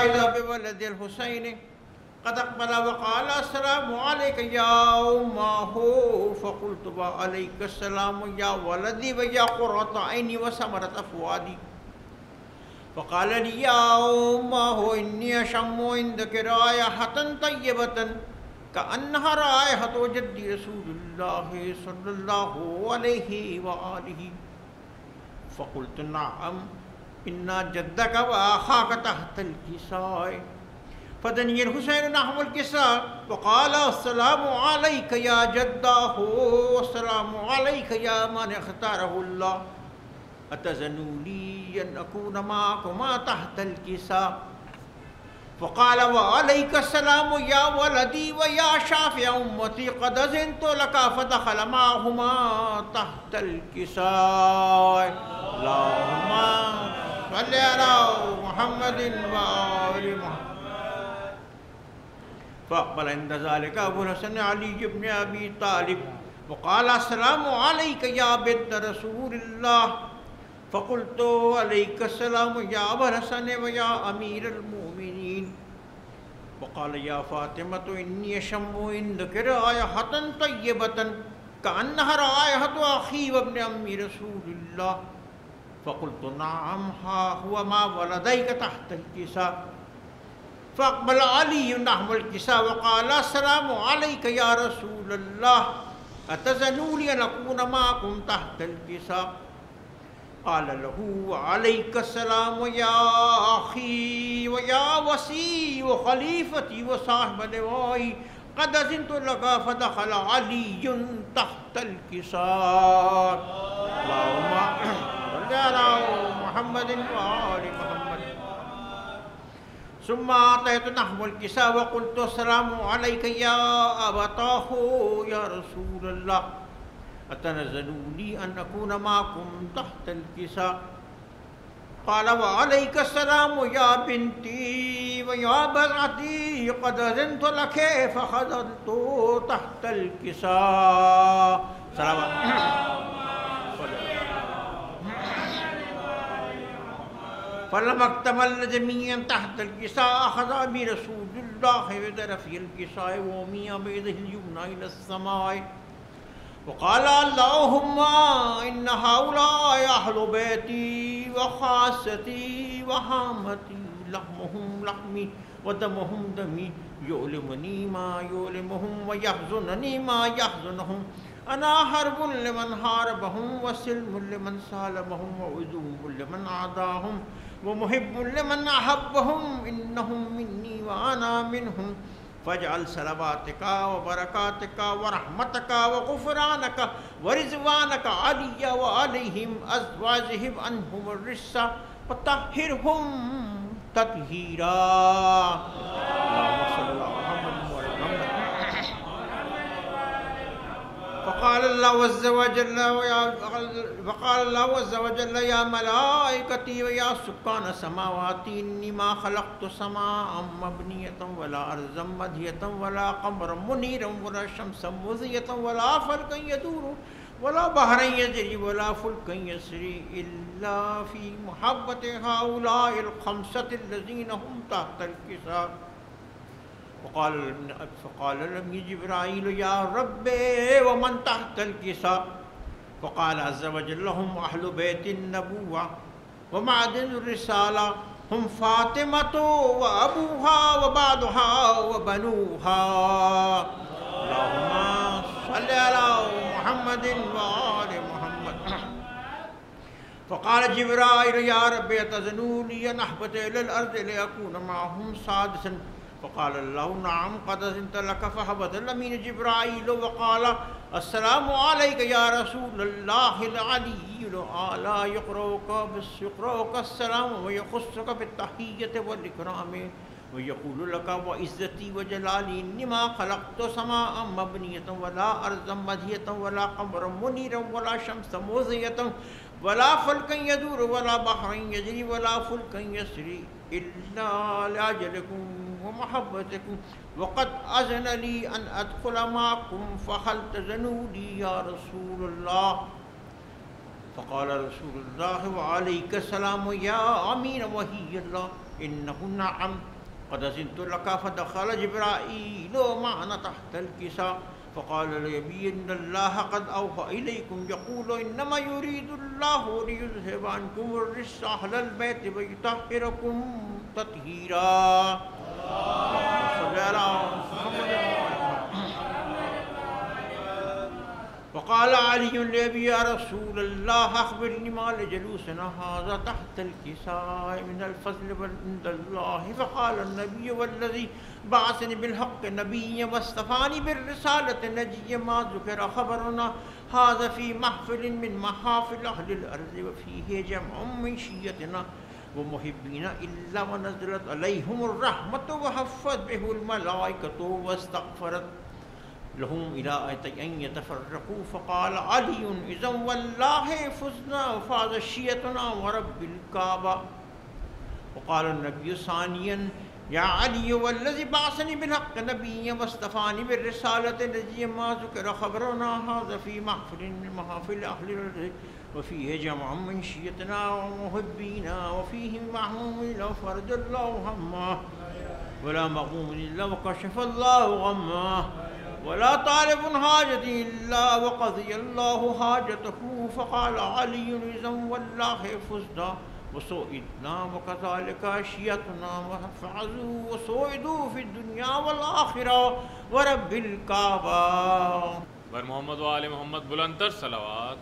إذا بولد الحسين قد أقبل وقال السلام عليك يا أمه فقلت وعليك السلام يا ولدي ويا قرة عيني وثمرة فؤادي فقال لي يا أمه إني أشم عندك رائحة طيبة كأنها رائحة جدي رسول الله صلى الله عليه وآله فقلت نعم إن جدك وأخاك تحت الكساء فدني الحسين نحو الكساء وقال السلام عليك يا جداه والسلام عليك يا من اختاره الله أتزنوا لي أن أكون معكما تحت الكساء فقال وعليك السلام يا ولدي ويا شافع أمتي قد أذنت لك فدخل معهما تحت الكساء اللهم صل على محمد وآل محمد فأقبل عند ذلك أبو الحسن علي بن أبي طالب وقال السلام عليك يا بنت رسول الله فقلت عليك السلام يا أبا الحسن ويا أمير المؤمنين وقال يا فاطمة إني أشم عندك رائحة طيبة كأنها رائحة أخي وابن أمي رسول الله فقلت نعم ها هو ما ولديك تحت الكساء فأقبل علي نحو الكساء وقال السلام عليك يا رسول الله أتزنوا لي أن أكون معكم تحت الكساء قال له وعليك السلام يا أخي ويا وصي وخليفتي وصاحب لوائي قد أذنت لك فدخل علي تحت الكساء اللهم صل على محمد وآل محمد ثم أتيت نحو الكساء وقلت السلام عليك يا أبتاه يا رسول الله أتنزلوا لي أن أكون معكم تحت الكساء قال وعليك السلام يا بنتي ويا بنتي قد أذنت لك فخذلت تحت الكساء فلما اكتمل جميعا تحت الكساء أخذ أبي رسول الله بطرفي الكساء وأمي بيده اليمنى إلى السماء وقال اللهم إن هؤلاء أهل بيتي وخاصتي وهامتي لحمهم لحمي ودمهم دمي يؤلمني ما يؤلمهم ويحزنني ما يحزنهم أنا حرب لمن حاربهم وسلم لمن سالمهم وعدو لمن عاداهم ومحب لمن أحبهم إنهم مني وأنا منهم فاجعل صلواتك وبركاتك ورحمتك وغفرانك ورضوانك علي وعليهم أزواجهم عنهم الرجس وطهرهم تطهيرا اللهم صل على محمد وعلى محمد فقال الله عز وجل يا ملائكتي ويا سكان سماواتي إني ما خلقت سماء مبنية ولا أرضا مدهية ولا قمرا منيرا ولا شمسا مضية ولا فلكا يدور ولا بحرا يجري ولا فلكا يسري إلا في محبة هؤلاء الخمسة الذين هم تحت الكساء فقال لم جبرائيل يا رب ومن تحت الكساء فقال عز وجل هم أهل بيت النبوة ومعدن الرسالة هم فاطمة وأبوها وبعضها وبنوها اللهم صل على محمد وآل محمد فقال جبرائيل يا رب أتذنوا لي أن أهبط إلى الأرض لأكون معهم سادسا فقال الله نعم قد أذنت لك فهبط الأمين جبرائيل وقال السلام عليك يا رسول الله العلي الأعلى يقرأك السلام ويخصك بالتحية والإكرام ويقول لك وعزتي وجلالي إني ما خلقت سماء مبنية ولا أرضا مدهية ولا قمرا منيرا ولا شمسا مضية ولا فلكا يدور ولا بحرا يجري ولا فلكا يسري إلا لأجلكم ومحبتكم وقد أذن لي أن أدخل معكم فهل تزنوا لي يا رسول الله فقال رسول الله وعليك السلام يا أمير وحي الله إنه نعم قد أذنت لك. فدخل جبرائيل معنا تحت الكساء فقال لي إن الله قد أوحى إليكم يقول إنما يريد الله ليذهب عنكم الرجس أهل البيت ويطهركم تطهيرا. وقال علي لأبي يا رسول الله أخبرني ما لجلوسنا هذا تحت الكساء من الفضل عند الله. فقال النبي والذي بعثني بالحق نبيا واصطفاني بالرسالة نجيا ما ذكر خبرنا هذا في محفل من محافل أهل الأرض وفيه جمع من شيتنا ومحبين إلا ونزلت عليهم الرحمة وحفت به الملائكة واستغفرت لهم إلى أن يتفرقوا. فقال علي إذا والله فزنا وفاز شيتنا ورب الكعبة. وقال النبي ثانيا يا علي والذي بعثني بالحق نبيا واصطفاني بالرسالة نجيا ما ذكر خبرنا هذا في محفل من محافل أهل الأرض وفيه جمع من شيتنا ومحبينا وفيه محموم إلا فرج الله همه ولا مغموم إلا وكشف الله غمه ولا طالب حاجة إلا وقضي الله حاجته. فقال علي إذا والله فزنا وسوئدنا وكذلك أشيتنا وفعزوا وسوئدوا في الدنيا والآخرة ورب الكعبة. بر محمد و آل محمد بلند تر صلوات.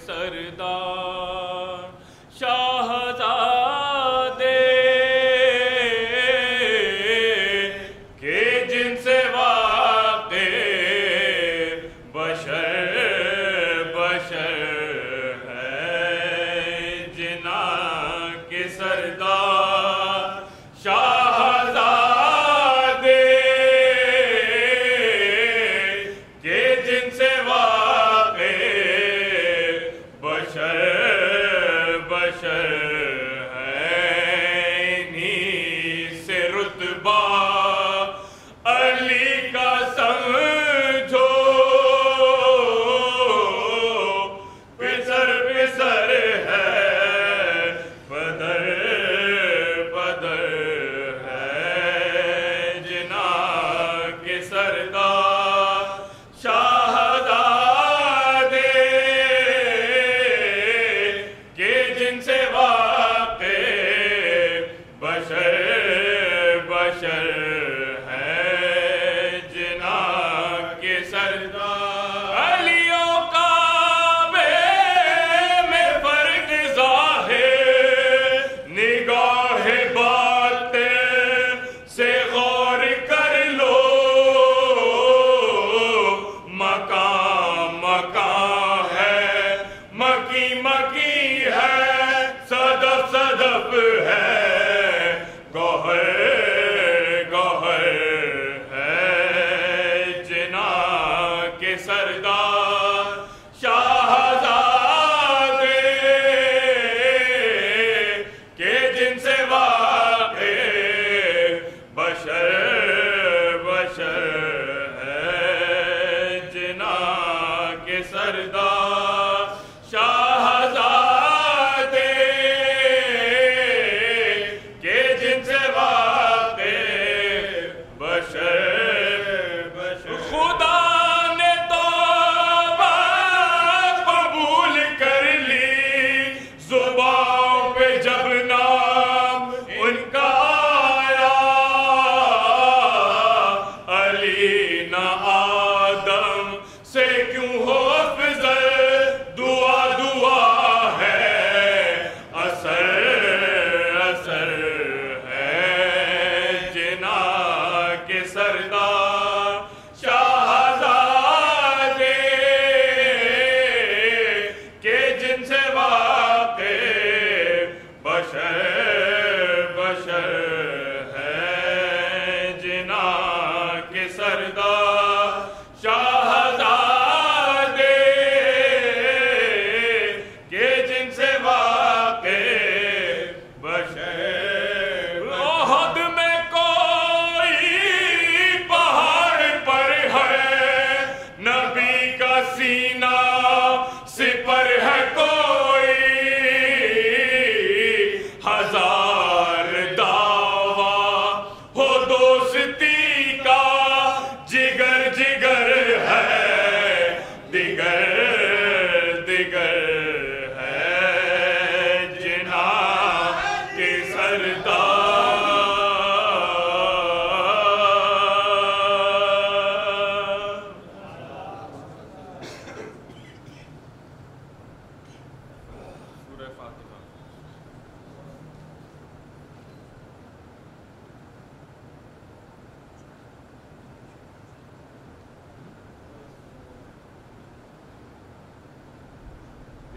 سردار شاہزادے کہ جن سے واقع بشر ہے جنا کے سردار شاہزادے کہ جن سے واقع بشر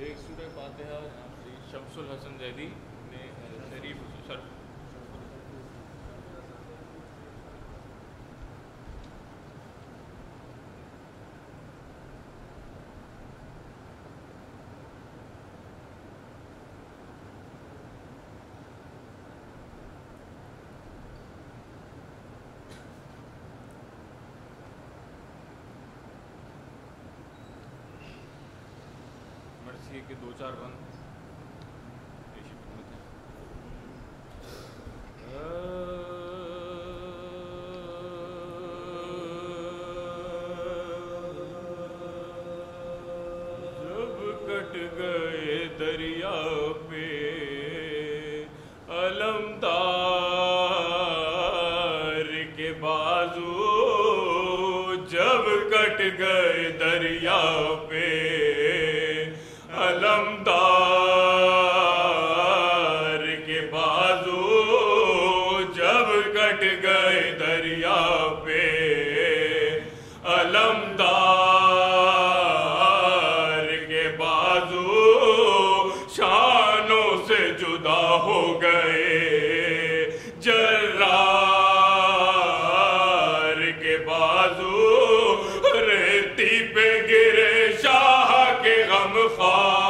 ایک سورہ فاتحہ شمس الحسن زیدی نے شریف سر مرثیے کے 2-4 بند پیش خدمت ہیں۔ جب کٹ گئے دریا پہ علمدار کے بازو، جب کٹ گئے دریا پہ علمدار کے بازو، جب کٹ گئے دریا پہ علمدار کے بازو، شانوں سے جدا ہو گئے جرار کے بازو، ریتی پہ گرے شاہ کے غم خار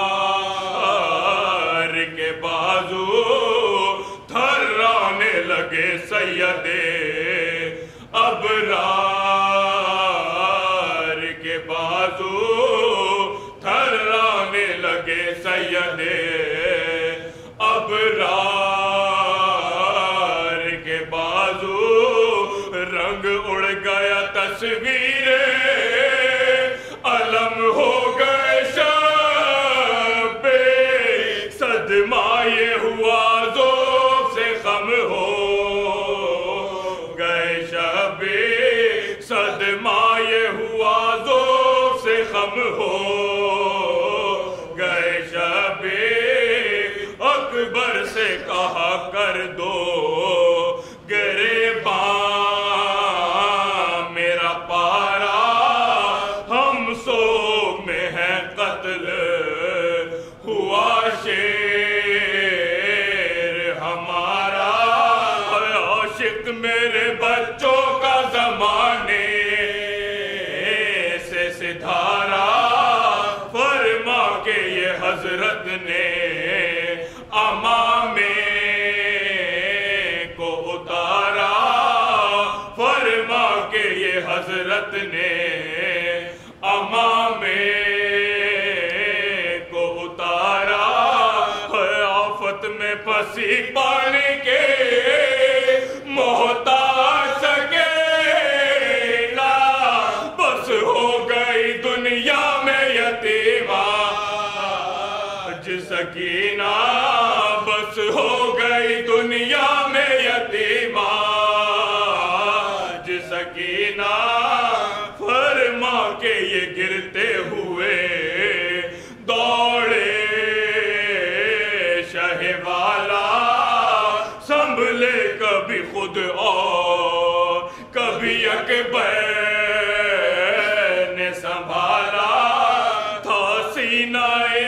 کے بازو، تھرانے لگے سید ابرار کے بازو، تھرانے لگے سید ابرار کے بازو، رنگ اڑ گیا تصویر علم ہو گئے شب صدمہ یہ ہوا ذوق سے غم ہو گئے شب صدمہ یہ ہوا ذوق سے غم ہو گئے شب اکبر سے کہا کر دو گریباں میرا پارا، ہم سو میں ہے قتل ہوا شیر ہمارا، عاشق میرے بچوں کا زمانے سے سدھارا، فرما کے یہ حضرت نے امامے کو اتارا، فرما کے یہ حضرت نے امامے کو اتارا، آفت میں پھنسی پانی کے محتاج سکینہ، بس ہو گئی دنیا میں یتیمہ سکینہ، بس ہو گئی دنیا میں یتیمہ سکینہ، فرما کے یہ گرتے ہوئے دوڑے شہ والا، سنبھلے کبھی خود اور کبھی اکبر نے سنبھالا، تھا سینہ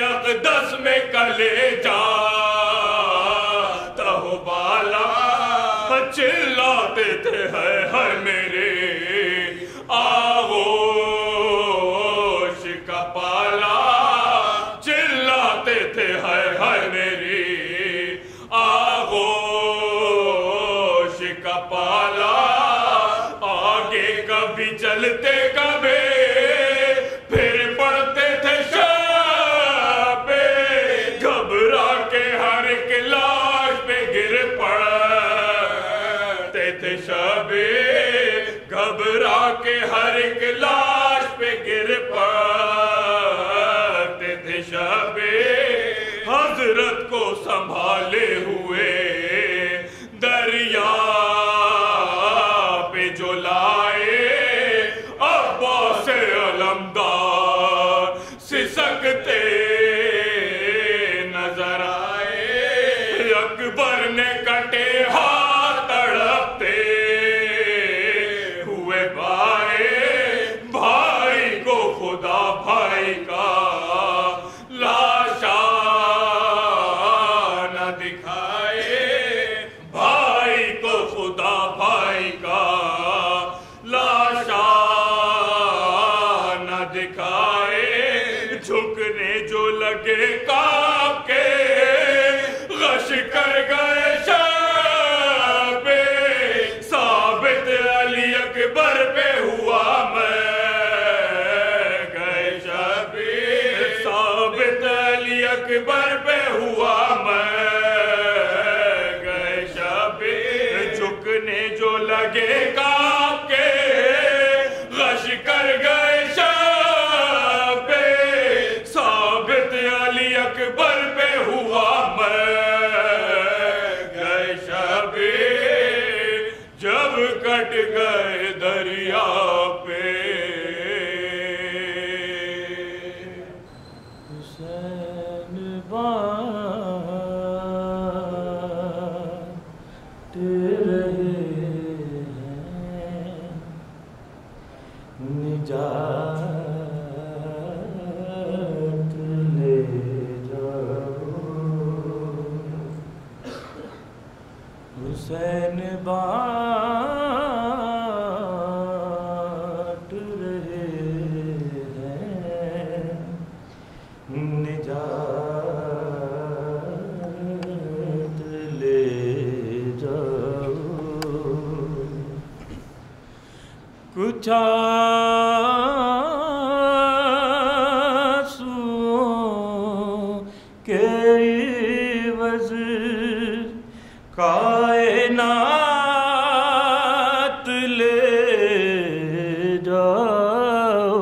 اقدس میں کلیجہ تہو بالا، چلاتے تھے ہے میرے آغوش کا پالا، چلاتے تھے ہے میری آغوش کا پالا، آگے کبھی چلتے کبھی پھر پڑتے تھے شب، گھبرا کے ہر ایک لاش پہ گر پڑتے تھے شب، گھبرا کے ہر ایک لاش پہ گر پڑتے تھے شب، حضرت کو سنبھالے ہوئے دریا پہ جو لائے، عباس علمدار سسکتے نظر آئے، اکبر نے کٹے ہاتھ تڑپتے ہوئے بھائی کو خدا بھائی کا لاشا اکبر پہ ہوا میں گئے شبیر جھکنے جو لگے کانپ کے غش کر گئے شبیر ثابت علی اکبر پہ ہوا میں گئے شبیر جب کٹ گئے دریا پہ حسین بانٹ رہے ہیں نجات لے جاؤ کچھ آنسوؤں کے عوض کائنات لے جاؤ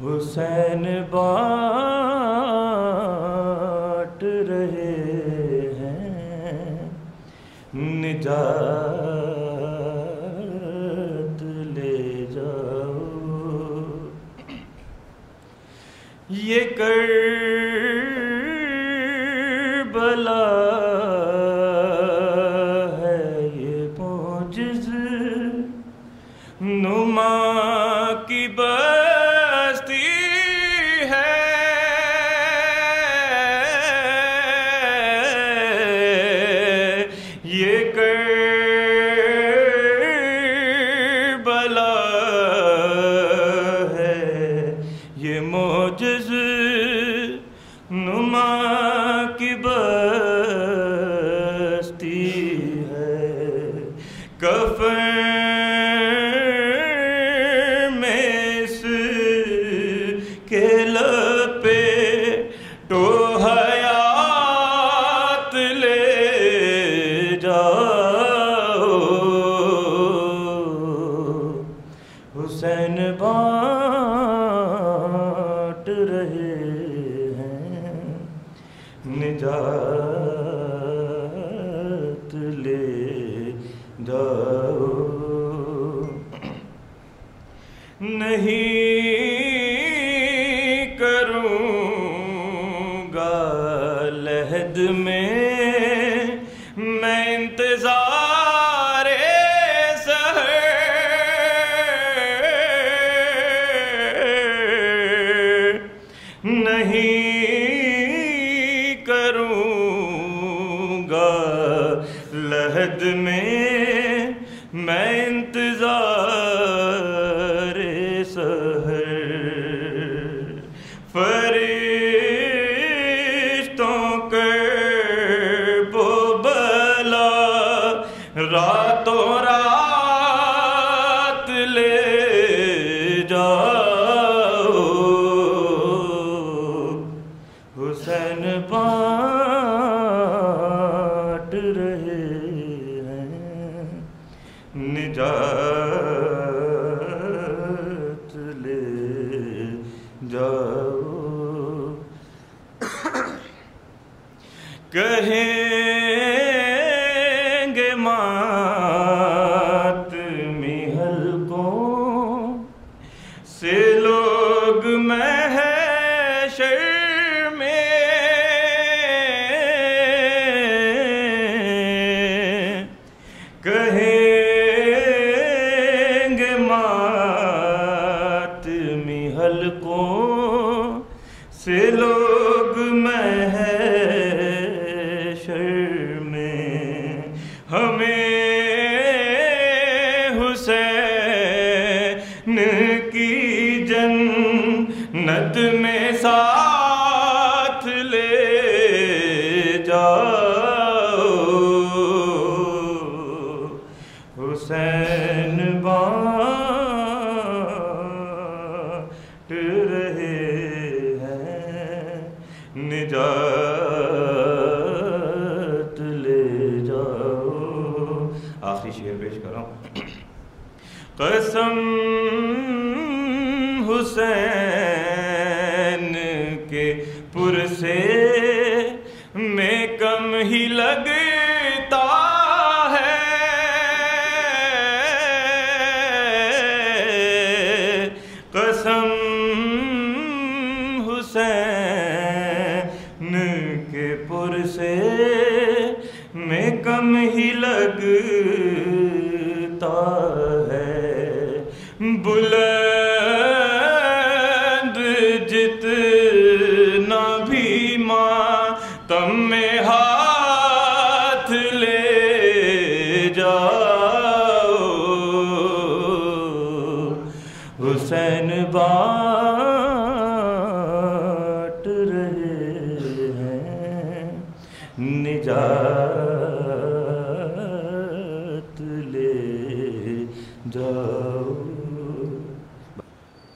حسین بانٹ رہے ہیں نجات لے جاؤ یہ کربلا ہے یہ معجز نما کی بستی ہے یہ کربلا ہے یہ معجز نما کی بستی ہے کفن میں اس کے لپے تو حیات لے جاؤ حسین بانٹ رہے نجات لے جاؤ نہیں کروں گا لحد میں میں انتظار سحر نہیں کروں گا لحد میں میں انتظار سحر فرشتوں کے بو بلا راتوں رات لے جاؤ حسین بانٹ رہے ہیں نجات لے جاؤ کہیں گے ماتمی حلقوں سے لوگ محشر میں کہیں گے ماتمی حلقوں سے لوگ محشر میں ہمیں حسین کی جنت میں ساتھ لے جاؤ حسین بانٹ رہے رہا ہوں. قسم حسین کے پرسے میں کم ہی لگتا ہے. قسم حسین کے پرسے میں کم ہی لگتا ہے. بلند جتنا بھی ماتم میں ہاتھ لے جاؤ، حسین بانٹ رہے ہیں نجات لے جاؤ.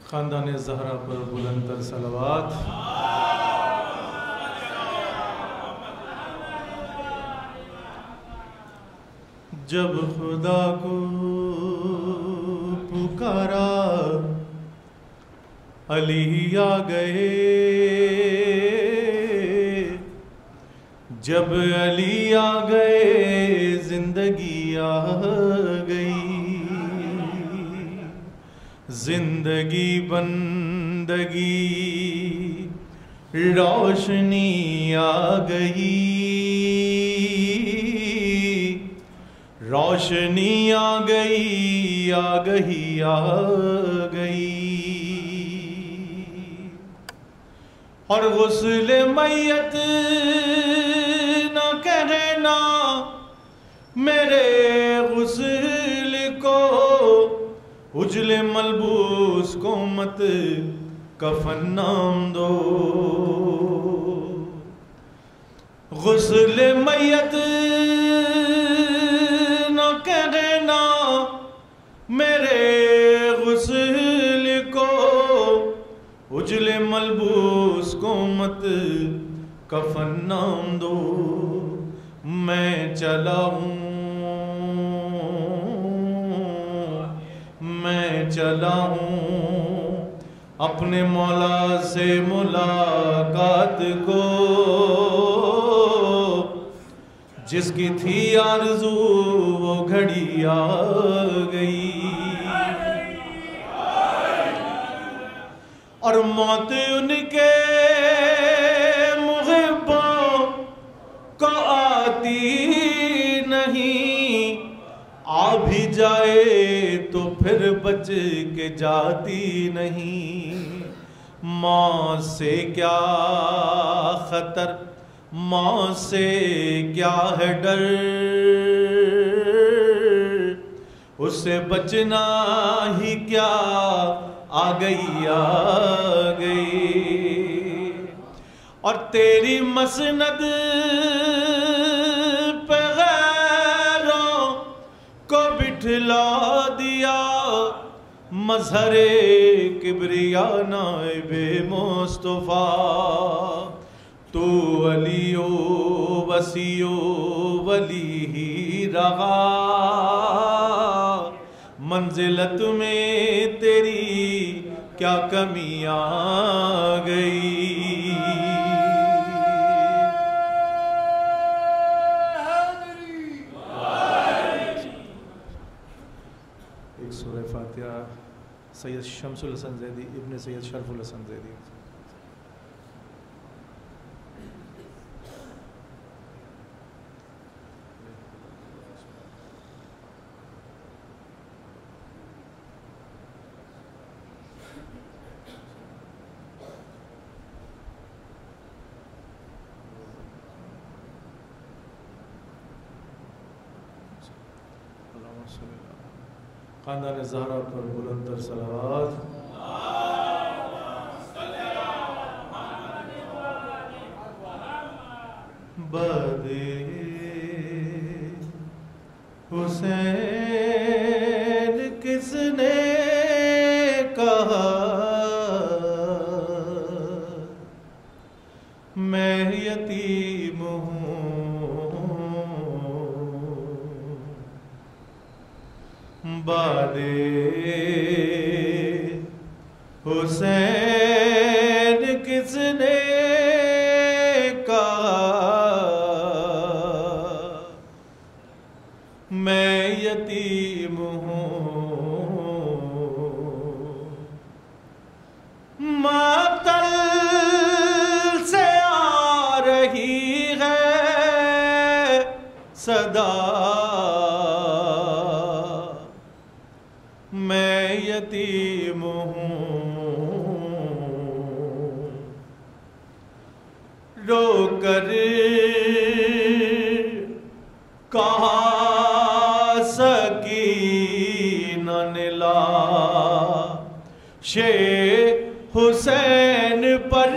خاندان زہرا پر بلند تر صلوات. جب خدا کو پکارا علی آ گئے، جب علی آ گئے زندگی آ گئی. زندگی بندگی روشنی آ گئی، روشنی آ گئی آ گئی آ گئی. اور غسل میت نہ کہنا میرے غسل کو، اجل ملبوس کو مت کفن نام دو. غسل میت نہ کہنا میرے غسل کو، اجل ملبوس کو مت کفن نام دو. میں چلا ہوں، میں چلا ہوں اپنے مولا سے ملاقات کو، جس کی تھی آرزو وہ گھڑی آ گئی. اور موت ان کے محبوں کو آتی نہیں، آ بھی جائے تو پھر بچ کے جاتی نہیں. موت سے کیا خطر، موت سے کیا ہے ڈر، اس سے بچنا ہی کیا آ گئی آ گئی. اور تیری مسند پہ غیروں کو بٹھلا دیا، مظہر کبریا نائب مصطفیٰ. تو علی و وسیع و ولی ہی رہا، منزلت میں تیری کیا کمی آ گئی. ایک سورہ فاتحہ سید شمس الحسن زیدی ابن سید شرف الحسن زیدی. خاندان زہرا پر بلند تر صلوات. باد حسین کس نے کہا، میں یتیم ہوں. باد حسین کس نے کہا میں یتیم ہوں مقتل سے آ رہی ہے صدا میں یتیم ہوں رو کر کہا سکینہ نے لاش حسین پر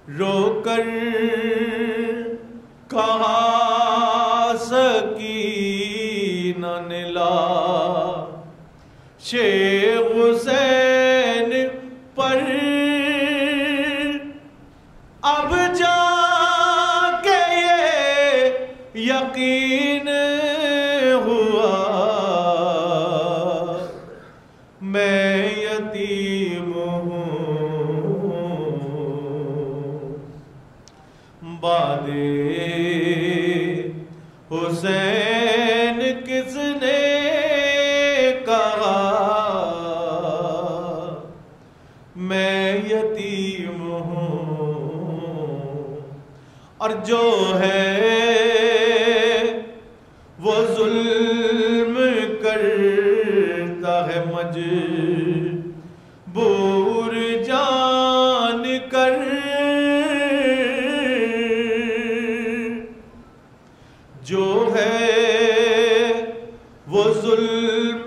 رو کر کہا سکینہ نے لاش حسین پر اب جا کے یہ یقین ہوا میں یتیم ہوں باد حسین کس نے کہا میں یتیم ہوں اور جو ہے وہ ظلم کرتا ہے مجبور جان کر جو ہے وہ ظلم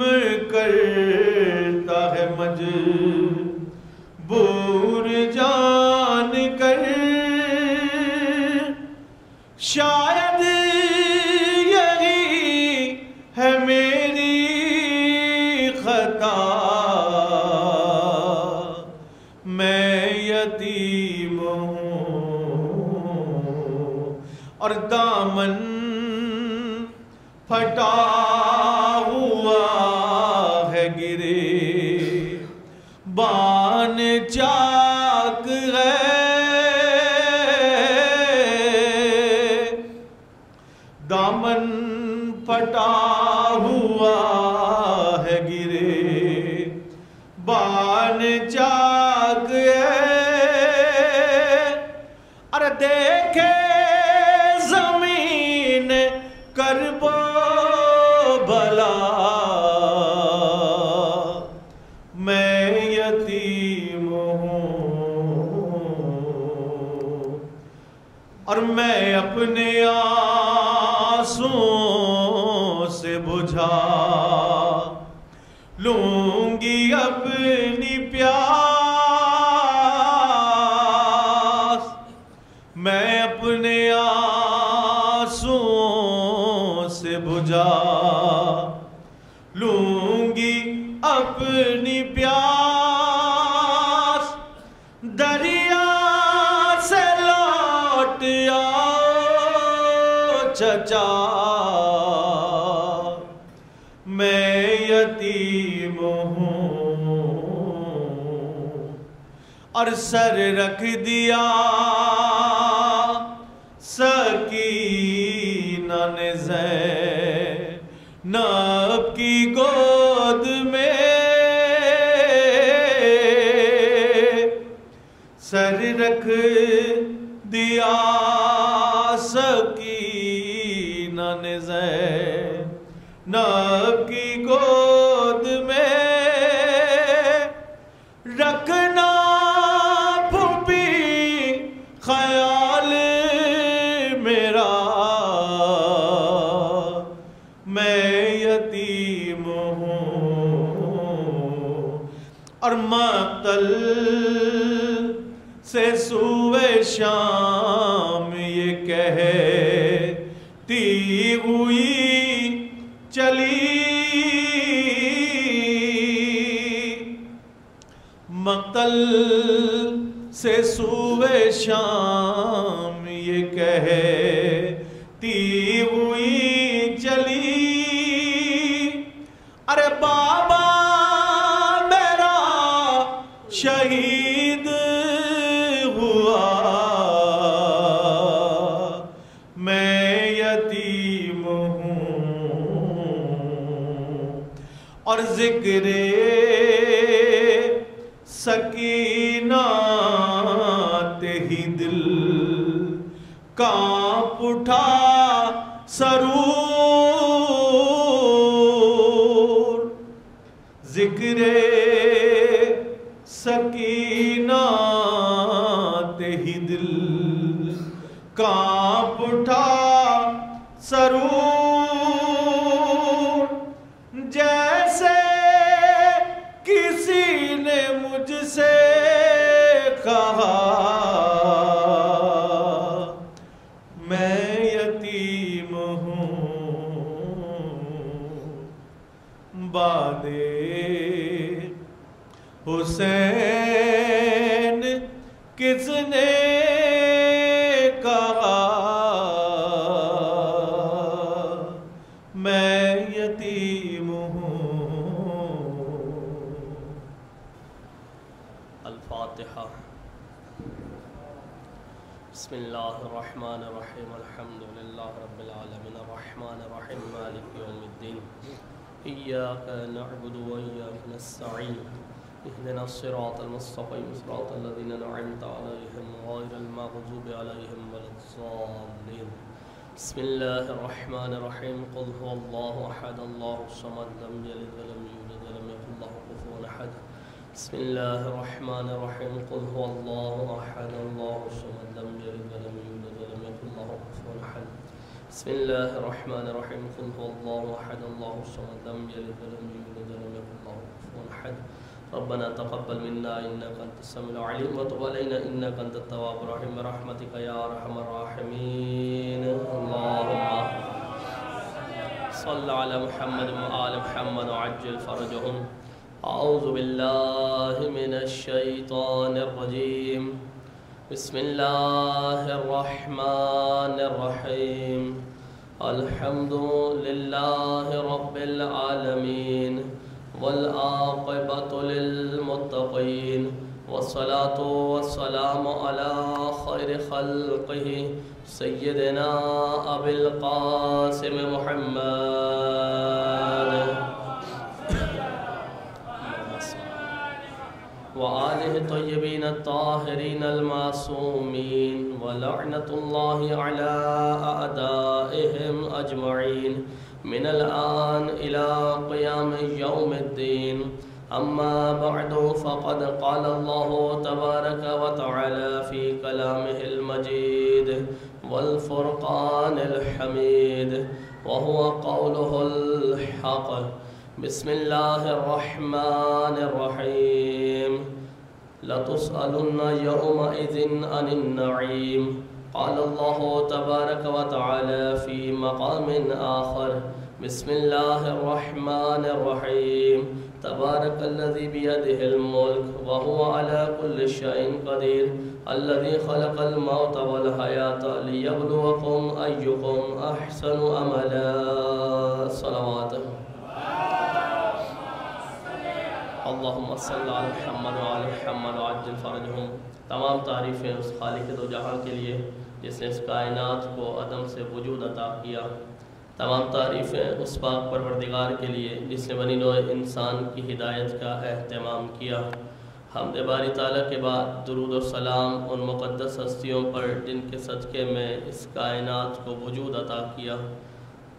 کرتا ہے مجبور جان کر شاید یہی ہے میری خطا میں یتیم ہوں اور دامن پھٹا ہوا ہے گرے بان چاک ہے دامن پھٹا ہوا ہے گرے بان چاک ہے ارے دیکھے زمین کرب و بلا میں یتیم ہوں اور میں اپنے آنسوں سے بجھا لوں گی اپنی پیاس میں اپنے آنسوں سے بجھا لوں گی اپنی پیاس دریا سے لوٹ آؤ چچا میں یتیم ہوں اور سر رکھ دیا سکینہ نے زینب کی گود میں سر رکھ دیا سکینہ نے زینب کی گود میں رکھنا پھوپھی خیال میرا میں یتیم ہوں اور مقتل سے سوئے شام یہ کہتی ہوئی چلی مقتل سے سوئے شام یہ کہتی ہوا میں یتیم ہوں، اور ذکر سکینات ہی دل کانپ اٹھا سرور، ذکر سکینات ہی دل کانپ اٹھا سرور، جیسے کسی نے مجھ سے کہا میں یتیم ہوں، باد حسین کس نے کہا میں یتیم ہوں۔ الفاتحہ۔ بسم اللہ الرحمن الرحیم، الحمد للہ رب العالمین، الرحمن الرحیم، مالک یوم الدین، ایاک نعبد و ایاک نستعین، اہدنا الصراط المستقیم، صراط الذین انعمت علیہم غیر المغضوب علیہم ولا الضالین۔ بسم اللہ الرحمن الرحیم، قل هو اللہ احد اللہ الصمد، لم یلد ولم یولد ولم یکن له کفوا احد۔ بسم اللہ الرحمن الرحیم، قل هو اللہ احد اللہ الصمد، لم یلد ولم یولد ولم یکن له کفوا احد۔ بسم اللہ الرحمن الرحیم، قل هو اللہ احد اللہ الصمد، لم یلد ولم یولد ولم یکن له کفوا احد۔ ربنا تقبل منا انك انت السميع العليم وتب علينا انك انت التواب الرحيم برحمتك يا ارحم الراحمين. اللهم صل على محمد وآل محمد وعجل فرجهم. اعوذ بالله من الشيطان الرجيم. بسم الله الرحمن الرحيم. الحمد لله رب العالمين والعاقبة للمتقين والصلاة والسلام على خير خلقه سيدنا أبي القاسم محمد وآله الطيبين الطاهرين المعصومين ولعنة الله على أعدائهم أجمعين من الآن إلى قيام يوم الدين. أما بعد فقد قال الله تبارك وتعالى في كلامه المجيد والفرقان الحميد وهو قوله الحق. بسم الله الرحمن الرحيم. لتسألن يومئذ عن النعيم. قال الله تبارك وتعالى في مقام آخر. بسم الله الرحمن الرحيم. تبارك الذي بيده الملك وهو على كل شيء قدير الذي خلق الموت والحياة ليبلوكم أيكم أحسن عملا. صلوات اللهم صل على محمد وعلى محمد وعجل فرجهم. تمام تعریفیں اس خالق دو جہاں کے لیے جس نے اس کائنات کو عدم سے وجود عطا کیا. تمام تعریفیں اس پاک پروردگار کے لیے جس نے بنی نوع انسان کی ہدایت کا اہتمام کیا. حمد باری تعالیٰ کے بعد درود و سلام ان مقدس ہستیوں پر جن کے صدقے میں اس کائنات کو وجود عطا کیا.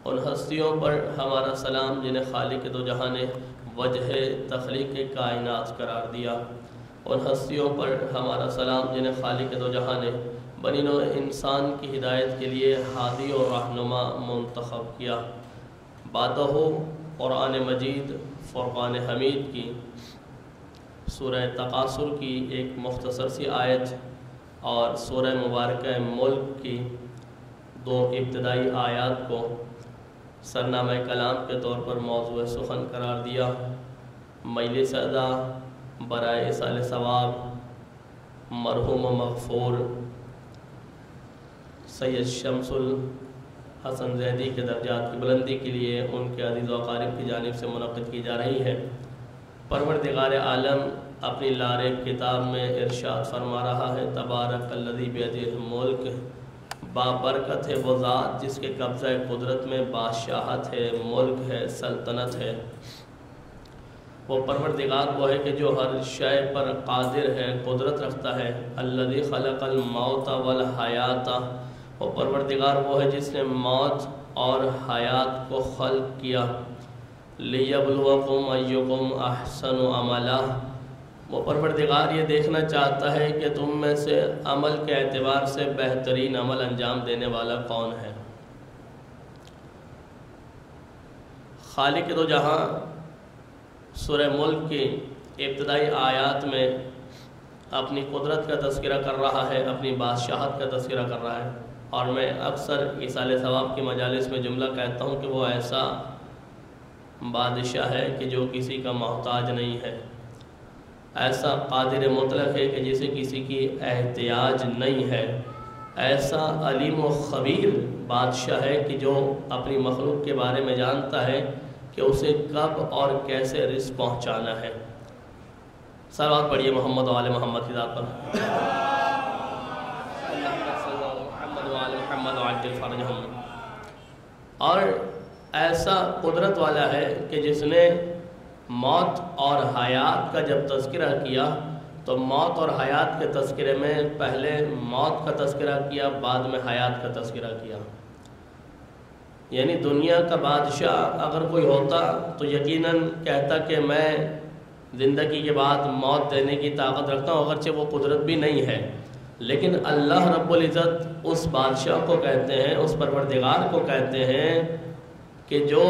ان ہستیوں پر ہمارا سلام جنہیں خالق دو جہاں نے وجہ تخلیق کائنات قرار دیا. ان ہستیوں پر ہمارا سلام جنہیں خالق دو جہاں نے بنی نوع انسان کی ہدایت کے لیے ہادی و رہنما منتخب کیا. باتہ قرآن مجید فرقان حمید کی سورہ تقاصر کی ایک مختصر سی آیت اور سورہ مبارکہ ملک کی دو ابتدائی آیات کو سرنامہ کلام کے طور پر موضوع سخن قرار دیا. مجلس ادا برائے اصال ثواب مرحوم و مغفور سید شمس الحسن زیدی کے درجات کی بلندی کے لیے ان کے عزیز و اقارب کی جانب سے منعقد کی جا رہی ہے. پروردگار عالم اپنی لارے کتاب میں ارشاد فرما رہا ہے تبارک الذی بیدہ الملک، بابرکت ہے وہ ذات جس کے قبضہ قدرت میں بادشاہت ہے، ملک ہے، سلطنت ہے۔ وہ پروردگار وہ ہے کہ جو ہر شے پر قادر ہے، قدرت رکھتا ہے۔ الذی خلق الموت والحیات، وہ پروردگار وہ ہے جس نے موت اور حیات کو خلق کیا۔ لیبلوکم ایکم احسن عملا، وہ پروردگار یہ دیکھنا چاہتا ہے کہ تم میں سے عمل کے اعتبار سے بہترین عمل انجام دینے والا کون ہے۔ خالق دو جہاں سورہ ملک کی ابتدائی آیات میں اپنی قدرت کا تذکرہ کر رہا ہے، اپنی بادشاہت کا تذکرہ کر رہا ہے، اور میں اکثر ایصال ثواب کی مجالس میں جملہ کہتا ہوں کہ وہ ایسا بادشاہ ہے کہ جو کسی کا محتاج نہیں ہے، ایسا قادر مطلق ہے کہ جسے کسی کی احتیاج نہیں ہے، ایسا علیم و خبیر بادشاہ ہے کہ جو اپنی مخلوق کے بارے میں جانتا ہے کہ اسے کب اور کیسے رزق پہنچانا ہے۔ صلوات پڑھیے محمد و آل محمد کی ذات پر۔ محمد و آل محمد وعجل فرجہم۔ اور ایسا قدرت والا ہے کہ جس نے موت اور حیات کا جب تذکرہ کیا تو موت اور حیات کے تذکرے میں پہلے موت کا تذکرہ کیا، بعد میں حیات کا تذکرہ کیا۔ یعنی دنیا کا بادشاہ اگر کوئی ہوتا تو یقیناً کہتا کہ میں زندگی کے بعد موت دینے کی طاقت رکھتا ہوں، اگرچہ وہ قدرت بھی نہیں ہے، لیکن اللہ رب العزت اس بادشاہ کو کہتے ہیں، اس پروردگار کو کہتے ہیں کہ جو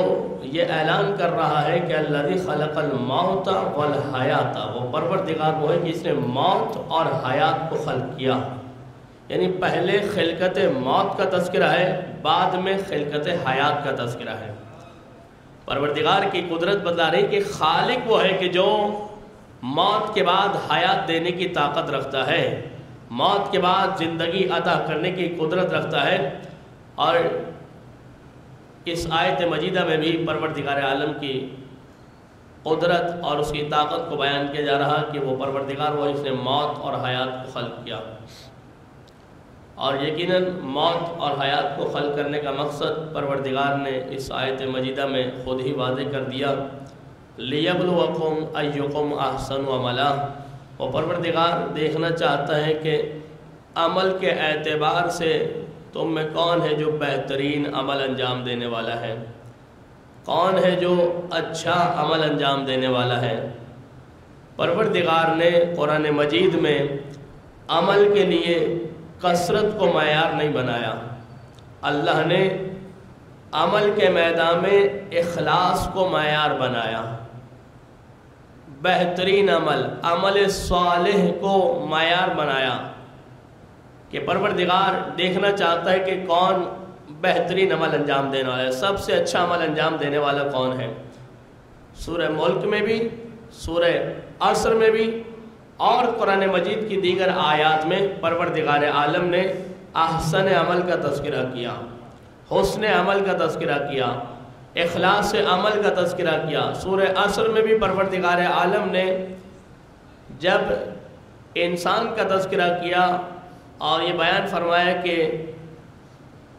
یہ اعلان کر رہا ہے کہ الذی خلق الموت والحیات، وہ پروردگار وہ ہے جس نے موت اور حیات کو خلق کیا۔ یعنی پہلے خلقت موت کا تذکرہ ہے، بعد میں خلقت حیات کا تذکرہ ہے۔ پروردگار کی قدرت بتلا رہی کہ خالق وہ ہے کہ جو موت کے بعد حیات دینے کی طاقت رکھتا ہے، موت کے بعد زندگی عطا کرنے کی قدرت رکھتا ہے۔ اور اس آیت مجیدہ میں بھی پروردگار عالم کی قدرت اور اس کی طاقت کو بیان کیا جا رہا کہ وہ پروردگار وہ اس نے موت اور حیات کو خلق کیا۔ اور یقیناً موت اور حیات کو خلق کرنے کا مقصد پروردگار نے اس آیت مجیدہ میں خود ہی واضح کر دیا۔ لیبلوکم ایکم احسن عملا، وہ پروردگار دیکھنا چاہتا ہے کہ عمل کے اعتبار سے تم میں کون ہے جو بہترین عمل انجام دینے والا ہے، کون ہے جو اچھا عمل انجام دینے والا ہے۔ پروردگار نے قرآن مجید میں عمل کے لیے کثرت کو معیار نہیں بنایا، اللہ نے عمل کے میدان میں اخلاص کو معیار بنایا۔ بہترین عمل صالح کو معیار بنایا کہ پروردگار دیکھنا چاہتا ہے کہ کون بہترین عمل انجام دینے والا ہے، سب سے اچھا عمل انجام دینے والا کون ہے۔ سورہ ملک میں بھی، سورہ عصر میں بھی، اور قرآن مجید کی دیگر آیات میں پروردگار عالم نے احسن عمل کا تذکرہ کیا، حسن عمل کا تذکرہ کیا، اخلاص عمل کا تذکرہ کیا۔ سورہ عصر میں بھی پروردگار عالم نے جب انسان کا تذکرہ کیا اور یہ بیان فرمایا کہ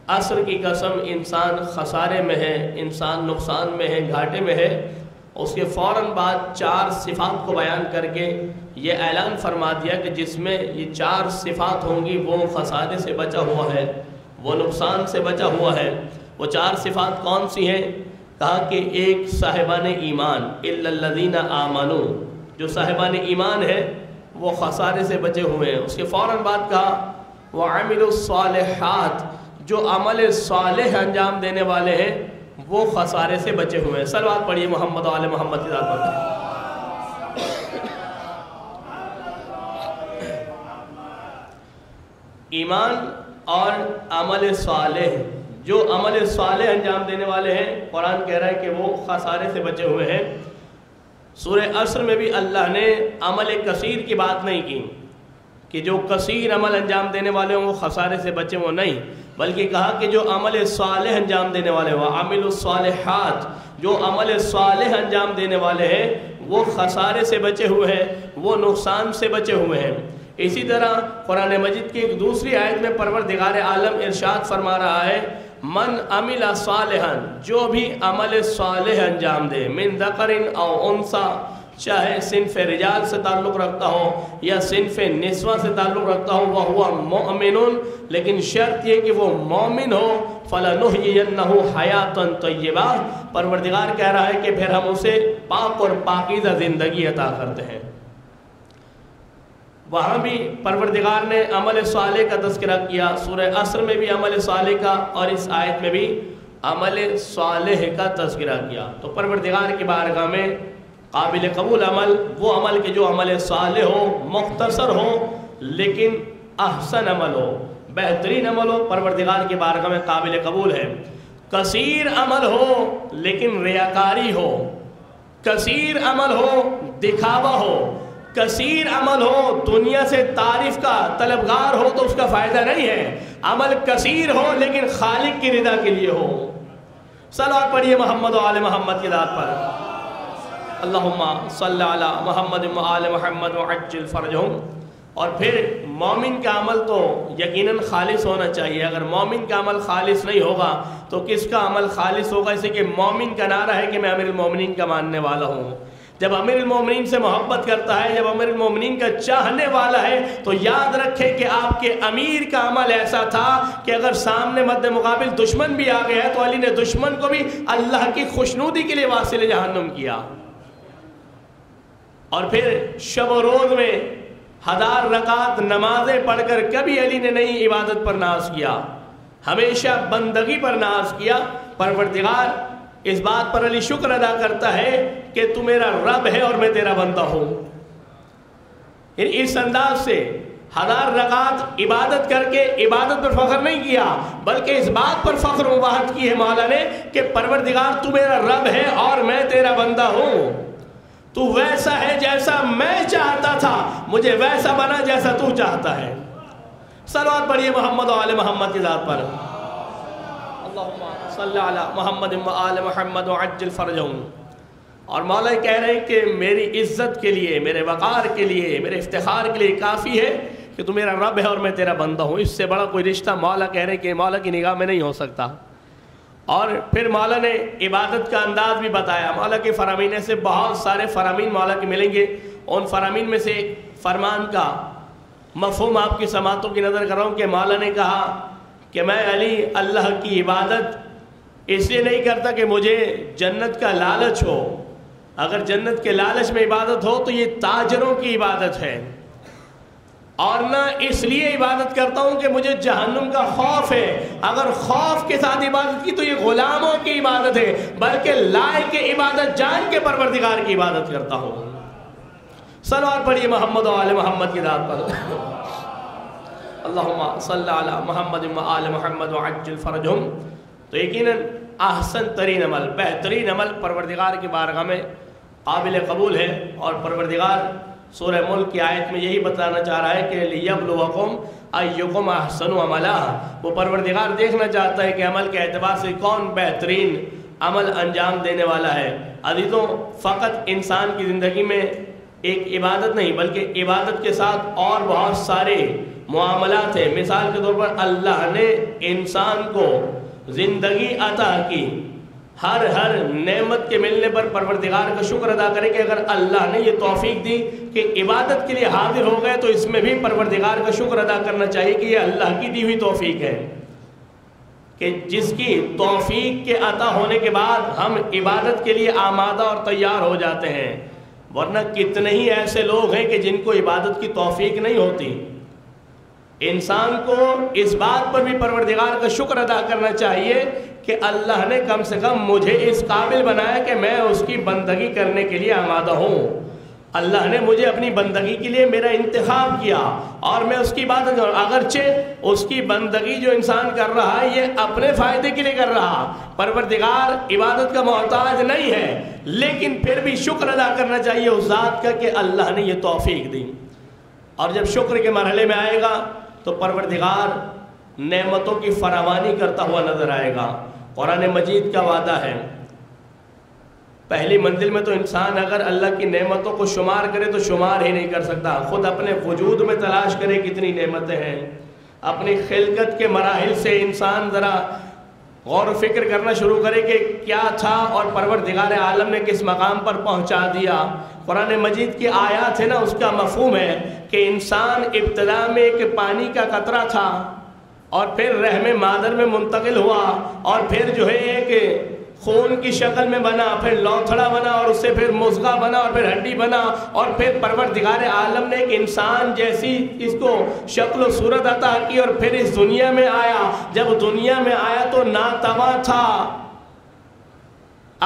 عصر کی قسم انسان خسارے میں ہے، انسان نقصان میں ہے، گھاٹے میں ہے، اس کے فوراً بعد 4 صفات کو بیان کر کے یہ اعلان فرما دیا کہ جس میں یہ 4 صفات ہوں گی وہ خسارے سے بچا ہوا ہے، وہ نقصان سے بچا ہوا ہے۔ وہ 4 صفات کون سی ہیں؟ کہا کہ ایک صاحبان ایمان، الا الذین آمنوا، جو صاحبان ایمان ہے وہ خسارے سے بچے ہوئے ہیں۔ اس کے فوراً بعد کہا وعملوا الصالحات، جو عمل صالح انجام دینے والے ہیں وہ خسارے سے بچے ہوئے ہیں۔ صلوات پڑھیے محمد و آل محمد کی ذات پر۔ ایمان اور عمل صالح، جو عمل صالح انجام دینے والے ہیں قرآن کہہ رہا ہے کہ وہ خسارے سے بچے ہوئے ہیں۔ سورہ عصر میں بھی اللہ نے عمل کثیر کی بات نہیں کی کہ جو کثیر عمل انجام دینے والے ہوں وہ خسارے سے بچے وہ نہیں، بلکہ کہا کہ جو عمل صالح انجام دینے والے ہوں، عامل الصالحات، جو عمل صالح انجام دینے والے ہیں وہ خسارے سے بچے ہوئے ہیں، وہ نقصان سے بچے ہوئے ہیں۔ اسی طرح قرآن مجید کی ایک دوسری آیت میں پروردگار عالم ارشاد فرما رہا ہے، من عمل صالحا، جو بھی عمل صالح انجام دے، من ذکر او انثی، چاہے صنف رجال سے تعلق رکھتا ہو یا صنف نسوہ سے تعلق رکھتا ہو، وہو مؤمن، لیکن شرط یہ کہ وہ مومن ہو، فَلَنُحْيِيَنَّهُ حَيَاةً طَيِّبَةً، پروردگار کہہ رہا ہے کہ پھر ہم اسے پاک اور پاکیزہ زندگی عطا کرتے ہیں۔ وہاں بھی پروردگار نے عمل صالح کا تذکرہ کیا، سورہ عصر میں بھی عمل صالح کا، اور اس آیت میں بھی عمل صالح کا تذکرہ کیا۔ تو پروردگار کی بارگاہ میں قابل قبول عمل وہ عمل کہ جو عمل صالح ہو، مختصر ہو لیکن احسن عمل ہو، بہترین عمل ہو، پروردگار کی بارگاہ میں قابل قبول ہے۔ کثیر عمل ہو لیکن ریاکاری ہو، کثیر عمل ہو دکھاوا ہو، کثیر عمل ہو دنیا سے تعریف کا طلبگار ہو تو اس کا فائدہ نہیں ہے۔ عمل کثیر ہو لیکن خالق کی رضا کے لیے ہو۔ صلوات پڑھیے محمد و آل محمد کی ذات پر، اللہم صلی علی محمد و آل محمد وعجل فرجہم۔ اور پھر مومن کا عمل تو یقیناً خالص ہونا چاہیے۔ اگر مومن کا عمل خالص نہیں ہوگا تو کس کا عمل خالص ہوگا؟ اسے کہ مومن کا نعرہ ہے کہ میں امیر المومنین کا ماننے والا ہوں۔ جب امیر المومنین سے محبت کرتا ہے، جب امیر المومنین کا چاہنے والا ہے، تو یاد رکھے کہ آپ کے امیر کا عمل ایسا تھا کہ اگر سامنے مد مقابل دشمن بھی آ گیا ہے تو علی نے دشمن کو بھی اللہ کی خوشنودی کے لیے واصل جہنم کیا۔ اور پھر شب و روز میں 1000 رکعت نمازیں پڑھ کر کبھی علی نے نہیں عبادت پر ناز کیا، ہمیشہ بندگی پر ناز کیا۔ پروردگار اس بات پر علی شکر ادا کرتا ہے کہ تو میرا رب ہے اور میں تیرا بندہ ہوں۔ اس انداز سے 1000 رکعت عبادت کر کے عبادت پر فخر نہیں کیا، بلکہ اس بات پر فخر و مباحت کی ہے مولا نے کہ پروردگار تو میرا رب ہے اور میں تیرا بندہ ہوں۔ تو ویسا ہے جیسا میں چاہتا تھا، مجھے ویسا بنا جیسا تو چاہتا ہے۔ صلوات پڑھیے محمد و آل محمد کی ذات پر، اللہم صلی علی محمد و آل محمد وعجل فرجہم۔ اور مولا کہہ رہے ہیں کہ میری عزت کے لیے، میرے وقار کے لیے، میرے افتخار کے لیے کافی ہے کہ تو میرا رب ہے اور میں تیرا بندہ ہوں۔ اس سے بڑا کوئی رشتہ مولا کہہ رہے ہیں کہ مولا کی نگاہ میں نہیں ہو سکتا۔ اور پھر مولا نے عبادت کا انداز بھی بتایا۔ مولا کے فرامین سے بہت سارے فرامین مولا کے ملیں گے، ان فرامین میں سے ایک فرمان کا مفہوم آپ کی سماعتوں کی نظر کر رہا ہوں کہ مولا نے کہا کہ میں علی اللہ کی عبادت اس لیے نہیں کرتا کہ مجھے جنت کا لالچ ہو۔ اگر جنت کے لالچ میں عبادت ہو تو یہ تاجروں کی عبادت ہے، اور نہ اس لیے عبادت کرتا ہوں کہ مجھے جہنم کا خوف ہے۔ اگر خوف کے ساتھ عبادت کی تو یہ غلاموں کی عبادت ہے، بلکہ لائق عبادت جان کے پروردگار کی عبادت کرتا ہوں۔ صلوات پڑھیے محمد و آل محمد کی ذات پر، اللہم صلی علی محمد و آل محمد وعجل فرجہم۔ تو یقیناً احسن ترین عمل، بہترین عمل پروردگار کی بارگاہ میں قابل قبول ہے، اور پروردگار سورہ ملک کی آیت میں یہی بتانا چاہ رہا ہے کہ لِيَبْلُوَكُمْ أَيُّكُمْ أَحْسَنُ عَمَلًا۔ وہ پروردگار دیکھنا چاہتا ہے کہ عمل کے اعتبار سے کون بہترین عمل انجام دینے والا ہے۔ عزیزوں، فقط انسان کی زندگی میں ایک عبادت نہیں بلکہ عبادت کے ساتھ اور بہت سارے معاملات ہیں۔ مثال کے طور پر اللہ نے انسان کو زندگی عطا کی، ہر نعمت کے ملنے پر پروردگار کا شکر ادا کرے کہ اگر اللہ نے یہ توفیق دی کہ عبادت کے لیے حاضر ہو گئے تو اس میں بھی پروردگار کا شکر ادا کرنا چاہیے کہ یہ اللہ کی دی ہوئی توفیق ہے، کہ جس کی توفیق کے عطا ہونے کے بعد ہم عبادت کے لیے آمادہ اور تیار ہو جاتے ہیں۔ ورنہ کتنے ہی ایسے لوگ ہیں کہ جن کو عبادت کی توفیق نہیں ہوتی۔ انسان کو اس بات پر بھی پروردگار کا شکر ادا کرنا چاہیے کہ اللہ نے کم سے کم مجھے اس قابل بنایا کہ میں اس کی بندگی کرنے کے لیے آمادہ ہوں۔ اللہ نے مجھے اپنی بندگی کے لیے میرا انتخاب کیا اور میں اس کی عبادت کروں، اگرچہ اس کی بندگی جو انسان کر رہا ہے یہ اپنے فائدے کے لیے کر رہا، پروردگار عبادت کا محتاج نہیں ہے، لیکن پھر بھی شکر ادا کرنا چاہیے اس ذات کا کہ اللہ نے یہ توفیق دی۔ اور جب شکر کے مرحلے میں آئے گا تو پروردگار نعمتوں کی فراوانی کرتا ہوا نظر آئے گا۔ قرآن مجید کا وعدہ ہے پہلی منزل میں تو انسان اگر اللہ کی نعمتوں کو شمار کرے تو شمار ہی نہیں کر سکتا. خود اپنے وجود میں تلاش کرے کتنی نعمتیں ہیں. اپنی خلقت کے مراحل سے انسان ذرا غور و فکر کرنا شروع کرے کہ کیا تھا اور پروردگار عالم نے کس مقام پر پہنچا دیا. قرآن مجید کی آیات ہے نا، اس کا مفہوم ہے کہ انسان ابتدا میں ایک پانی کا قطرہ تھا اور پھر رحم مادر میں منتقل ہوا اور پھر جو ہے ایک خون کی شکل میں بنا، پھر لوتھڑا بنا اور اس سے پھر مضغہ بنا اور پھر ہڈی بنا اور پھر پروردگار عالم نے ایک انسان جیسی اس کو شکل و صورت عطا کی اور پھر اس دنیا میں آیا. جب دنیا میں آیا تو ناتواں تھا،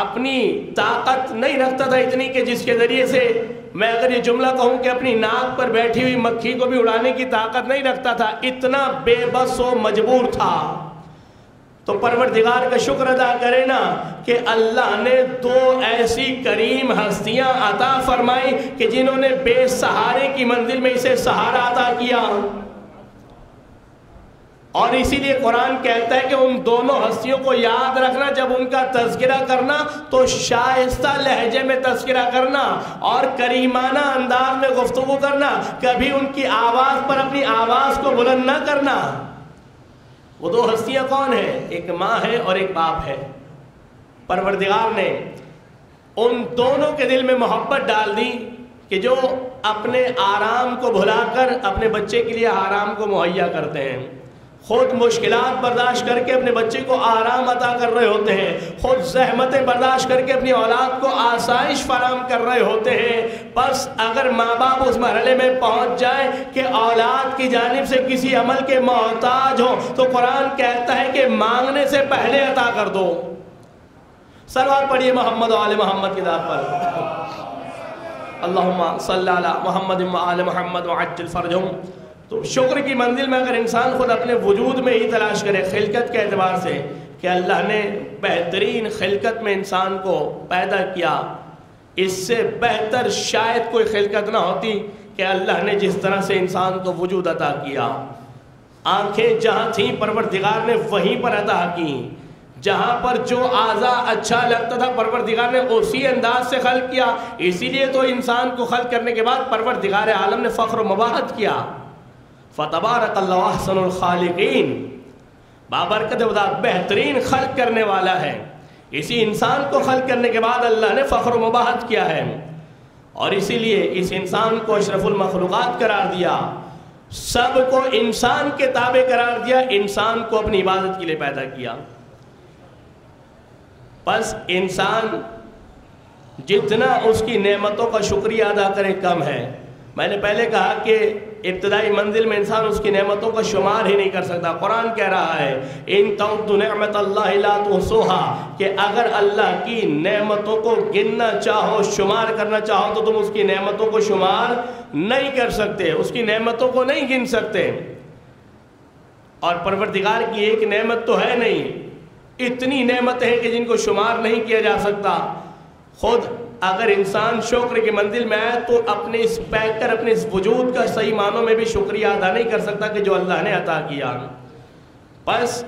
اپنی طاقت نہیں رکھتا تھا اتنی کہ جس کے ذریعے سے میں اگر یہ جملہ کہوں کہ اپنی ناک پر بیٹھی ہوئی مکھی کو بھی اڑانے کی طاقت نہیں رکھتا تھا. اتنا بے بس و مجبور تھا. تو پروردگار کا شکر ادا کرے نا کہ اللہ نے دو ایسی کریم ہستیاں عطا فرمائی کہ جنہوں نے بے سہارے کی منزل میں اسے سہارا عطا کیا. اور اسی لیے قرآن کہتا ہے کہ ان دونوں ہستیوں کو یاد رکھنا، جب ان کا تذکرہ کرنا تو شائستہ لہجے میں تذکرہ کرنا اور کریمانہ انداز میں گفتگو کرنا. کبھی ان کی آواز پر اپنی آواز کو بلند نہ کرنا. وہ دو ہستیاں کون ہیں؟ ایک ماں ہے اور ایک باپ ہے. پروردگار نے ان دونوں کے دل میں محبت ڈال دی کہ جو اپنے آرام کو بھلا کر اپنے بچے کے لیے آرام کو مہیا کرتے ہیں. خود مشکلات برداشت کر کے اپنے بچے کو آرام عطا کر رہے ہوتے ہیں. خود زحمتیں برداشت کر کے اپنی اولاد کو آسائش فراہم کر رہے ہوتے ہیں. بس اگر ماں باپ اس مرحلے میں پہنچ جائیں کہ اولاد کی جانب سے کسی عمل کے محتاج ہو تو قرآن کہتا ہے کہ مانگنے سے پہلے عطا کر دو. صلوات پڑھیے محمد و آل محمد کی ذات پر. اللہم صلی علی محمد و آل محمد وعجل فرجہم. تو شکر کی منزل میں اگر انسان خود اپنے وجود میں ہی تلاش کرے خلقت کے اعتبار سے کہ اللہ نے بہترین خلقت میں انسان کو پیدا کیا، اس سے بہتر شاید کوئی خلقت نہ ہوتی کہ اللہ نے جس طرح سے انسان کو وجود عطا کیا. آنکھیں جہاں تھیں پروردگار نے وہیں پر عطا کی. جہاں پر جو اعضاء اچھا لگتا تھا پروردگار نے اسی انداز سے خلق کیا. اسی لیے تو انسان کو خلق کرنے کے بعد پروردگار عالم نے فخر و مباحت کیا. فتبارک اللہ احسن الخالقین. بابرکت ذات بہترین خلق کرنے والا ہے. اسی انسان کو خلق کرنے کے بعد اللہ نے فخر و مباحت کیا ہے اور اسی لیے اس انسان کو اشرف المخلوقات قرار دیا. سب کو انسان کے تابع قرار دیا. انسان کو اپنی عبادت کے لیے پیدا کیا. بس انسان جتنا اس کی نعمتوں کا شکریہ ادا کرے کم ہے. میں نے پہلے کہا کہ ابتدائی منزل میں انسان اس کی نعمتوں کا شمار ہی نہیں کر سکتا. قرآن کہہ رہا ہے ان تعدوا نعمت اللہ لا تحصوها کہ اگر اللہ کی نعمتوں کو گننا چاہو، شمار کرنا چاہو تو تم اس کی نعمتوں کو شمار نہیں کر سکتے، اس کی نعمتوں کو نہیں گن سکتے. اور پروردگار کی ایک نعمت تو ہے نہیں، اتنی نعمتیں ہیں کہ جن کو شمار نہیں کیا جا سکتا. خود اگر انسان شکر کی منزل میں آئے تو اپنے اس پیکر اپنے اس وجود کا صحیح معنوں میں بھی شکریہ ادا نہیں کر سکتا کہ جو اللہ نے عطا کیا. بس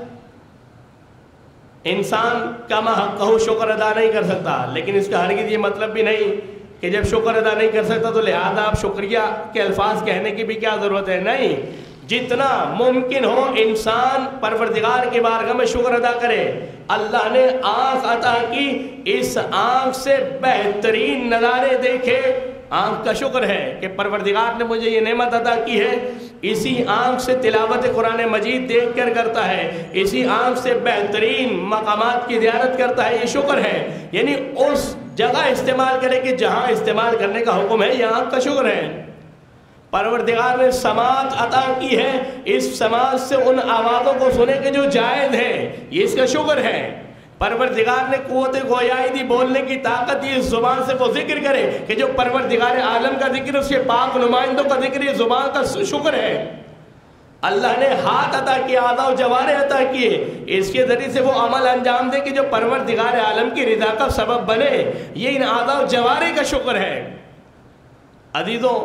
انسان کما حقہ شکر ادا نہیں کر سکتا، لیکن اس کا ہرگز یہ مطلب بھی نہیں کہ جب شکر ادا نہیں کر سکتا تو لہذا آپ شکریہ کے الفاظ کہنے کی بھی کیا ضرورت ہے. نہیں، جتنا ممکن ہو انسان پروردگار کی بارگاہ میں شکر ادا کرے. اللہ نے آنکھ عطا کی، اس آنکھ سے بہترین نظارے دیکھے. آنکھ کا شکر ہے کہ پروردگار نے مجھے یہ نعمت عطا کی ہے. اسی آنکھ سے تلاوت قرآن مجید دیکھ کر کرتا ہے، اسی آنکھ سے بہترین مقامات کی زیارت کرتا ہے. یہ شکر ہے. یعنی اس جگہ استعمال کرے کہ جہاں استعمال کرنے کا حکم ہے، یہ آنکھ کا شکر ہے. پروردگار نے سماعت عطا کی ہے، اس سماعت سے ان آوازوں کو سنے کہ جو جائز ہیں، یہ اس کا شکر ہے. پروردگار نے قوت گویائی دی، بولنے کی طاقت دی، اس زبان سے وہ ذکر کرے کہ جو پروردگار عالم کا ذکر، اس کے پاک نمائندوں کا ذکر، یہ زبان کا شکر ہے. اللہ نے ہاتھ عطا کیا، اعضاء و جوارح عطا کیے، اس کے ذریعے سے وہ عمل انجام دے کہ جو پروردگار عالم کی رضا کا سبب بنے. یہ ان اعضاء و جوارح کا شکر ہے. عزیزوں،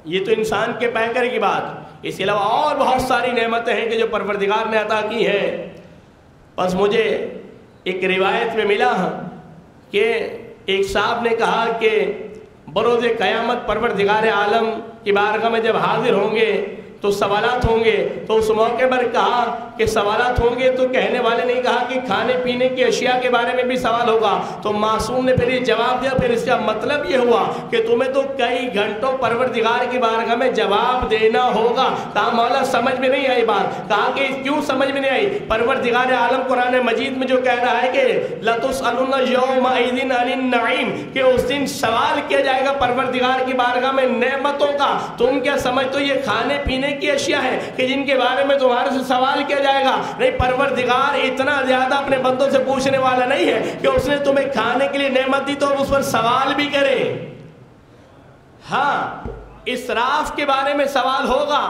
یہ تو انسان کے پیکر کی بات. اس کے علاوہ اور بہت ساری نعمتیں ہیں کہ جو پروردگار نے عطا کی ہیں. بس مجھے ایک روایت میں ملا کہ ایک صاحب نے کہا کہ بروز قیامت پروردگار عالم کی بارگاہ میں جب حاضر ہوں گے تو سوالات ہوں گے، تو اس موقع پر کہا کہ سوالات ہوں گے تو کہنے والے نے کہا کہ کھانے پینے کی اشیاء کے بارے میں بھی سوال ہوگا، تو معصوم نے پھر یہ جواب دیا، پھر اس کا مطلب یہ ہوا کہ تمہیں تو کئی گھنٹوں پروردگار کی بارگاہ میں جواب دینا ہوگا۔ کہا مولا سمجھ میں نہیں آئی بات، کہا کہ کیوں سمجھ میں نہیں آئی؟ پروردگار عالم قرآن مجید میں جو کہہ رہا ہے کہ لَتُسْأَلُنَّ يَوْمَئِذٍ عَنِ النَّعِيمِ، کہ اس دن سوال کیا جائے گا پروردگار کی بارگاہ میں نعمتوں کا۔ تم کیا سمجھتے ہو یہ کھانے پینے کی اشیاء ہیں کہ جن کے بارے میں تمہارے سے سوال کیا جائے گا؟ نہیں، پروردگار اتنا زیادہ اپنے بندوں سے پوچھنے والا نہیں ہے کہ اس نے تمہیں کھانے کے لیے نعمت دی تو اس پر سوال بھی کرے۔ ہاں، اسراف کے بارے میں سوال ہوگا،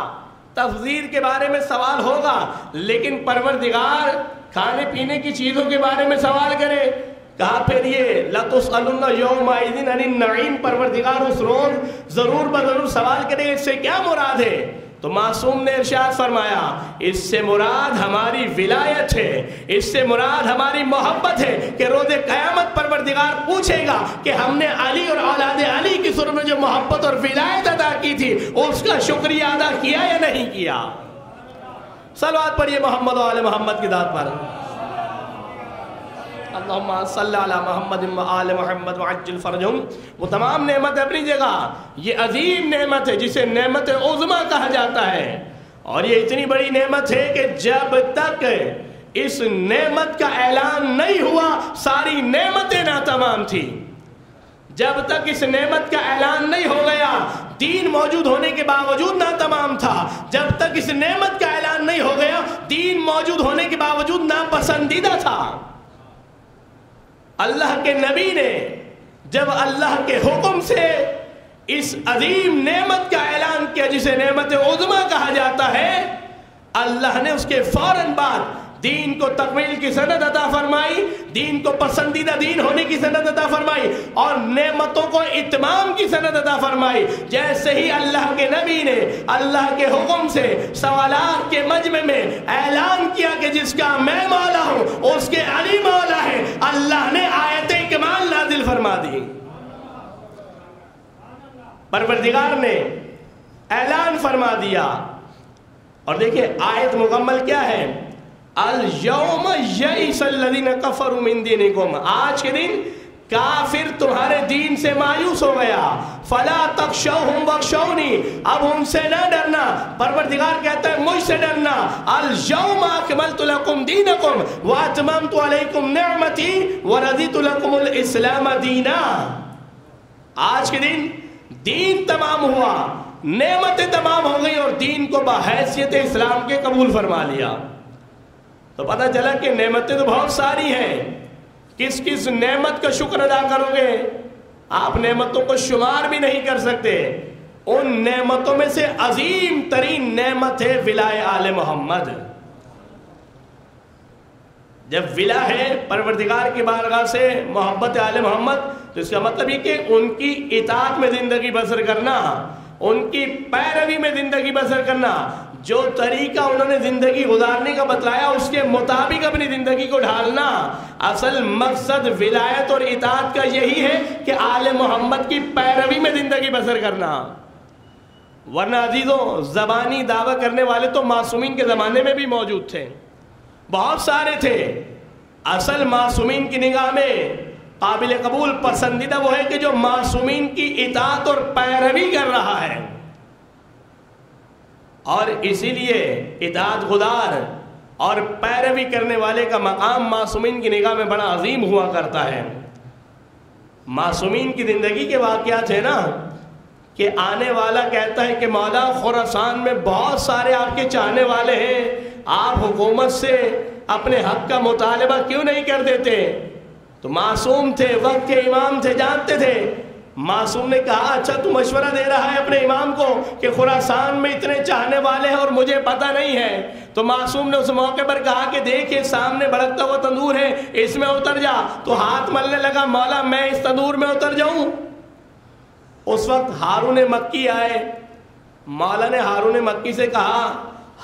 تفضیل کے بارے میں سوال ہوگا، لیکن پروردگار کھانے پینے کی چیزوں کے بارے میں سوال کرے؟ کہا پھر یہ لَتُسْأَلُنَّ يَوْمَئِذٍ عَنِ النَّعِيمِ، پروردگار اس روز ضرور بضرور سوال کرے گا۔ اس سے کیا مراد ہے؟ تو معصوم نے ارشاد فرمایا اس سے مراد ہماری ولایت ہے، اس سے مراد ہماری محبت ہے کہ روز قیامت پروردگار پوچھے گا کہ ہم نے علی اور اولاد علی کی صورت میں جو محبت اور ولایت ادا کی تھی اس کا شکریہ ادا کیا یا نہیں کیا؟ صلوات پڑھیے محمد و آل محمد کی ذات پر۔ اللہم صلی علی محمد و آل محمد وعجل فرجہم۔ وہ تمام نعمت اپنی جگہ، یہ عظیم نعمت ہے جسے نعمت عظمی کہا جاتا ہے، اور یہ اتنی بڑی نعمت ہے کہ جب تک اس نعمت کا اعلان نہیں ہوا ساری نعمتیں ناتمام تھی۔ جب تک اس نعمت کا اعلان نہیں ہو گیا دین موجود ہونے کے باوجود ناتمام تھا۔ جب تک اس نعمت کا اعلان نہیں ہو گیا دین موجود ہونے کے باوجود ناپسندیدہ تھا۔ اللہ کے نبی نے جب اللہ کے حکم سے اس عظیم نعمت کا اعلان کیا جسے نعمت عظمی کہا جاتا ہے، اللہ نے اس کے فوراً بعد دین کو تکمیل کی سند عطا فرمائی، دین کو پسندیدہ دین ہونے کی سند عطا فرمائی، اور نعمتوں کو اتمام کی سند عطا فرمائی۔ جیسے ہی اللہ کے نبی نے اللہ کے حکم سے سوالات کے مجمع میں اعلان کیا کہ جس کا میں مولا ہوں اس کے علی مولا ہے، اللہ نے آیت کمال نازل فرما دی۔ پروردگار نے اعلان فرما دیا، اور دیکھیں آیت مکمل کیا ہے؟ الَّيَوْمَ يَئِسَ الَّذِينَ كَفَرُوا مِن دِينِكُمْ، آج کے دن کافر تمہارے دین سے مایوس ہو گیا۔ فَلَا تَخْشَوْهُمْ وَاخْشَوْنِي، اب ان سے نہ ڈرنا، پروردگار کہتا ہے مجھ سے ڈرنا۔ الْيَوْمَ أَكْمَلْتُ لَكُمْ دِينَكُمْ وَأَتْمَمْتُ عَلَيْكُمْ نِعْمَتِي وَرَضِيتُ لَكُمُ الْإِسْلَامَ دِينًا، آج کے دن دین تمام ہوا، نعمتیں تمام ہو گئی اور دین کو بحیثیت اسلام کے قبول فرما لیا۔ تو پتہ چلا کہ نعمتیں تو بہت ساری ہیں، کس کس نعمت کا شکر ادا کرو گے؟ آپ نعمتوں کو شمار بھی نہیں کر سکتے۔ ان نعمتوں میں سے عظیم ترین نعمت ہے ولائے آل محمد۔ جب ولا ہے پروردگار کی بارگاہ سے محبت آل محمد، تو اس کا مطلب یہ کہ ان کی اطاعت میں زندگی بسر کرنا، ان کی پیروی میں زندگی بسر کرنا، جو طریقہ انہوں نے زندگی گزارنے کا بتلایا اس کے مطابق اپنی زندگی کو ڈھالنا۔ اصل مقصد ولایت اور اطاعت کا یہی ہے کہ آل محمد کی پیروی میں زندگی بسر کرنا۔ ورنہ عزیزوں زبانی دعویٰ کرنے والے تو معصومین کے زمانے میں بھی موجود تھے، بہت سارے تھے۔ اصل معصومین کی نگاہ میں قابل قبول پسندیدہ وہ ہے کہ جو معصومین کی اطاعت اور پیروی کر رہا ہے، اور اسی لیے اطاعت گزار اور پیروی کرنے والے کا مقام معصومین کی نگاہ میں بڑا عظیم ہوا کرتا ہے۔ معصومین کی زندگی کے واقعات ہیں نا کہ آنے والا کہتا ہے کہ مولا خراسان میں بہت سارے آپ کے چاہنے والے ہیں، آپ حکومت سے اپنے حق کا مطالبہ کیوں نہیں کر دیتے؟ تو معصوم تھے، وقت کے امام تھے، جانتے تھے۔ معصوم نے کہا اچھا تو مشورہ دے رہا ہے اپنے امام کو کہ خراسان میں اتنے چاہنے والے ہیں اور مجھے پتہ نہیں ہے، تو معصوم نے اس موقع پر کہا کہ دیکھیں سامنے بھڑکتا ہوا تندور ہے، اس میں اتر جا۔ تو ہاتھ ملنے لگا، مولا میں اس تندور میں اتر جاؤں؟ اس وقت ہارون مکی آئے، مولا نے ہارون مکی سے کہا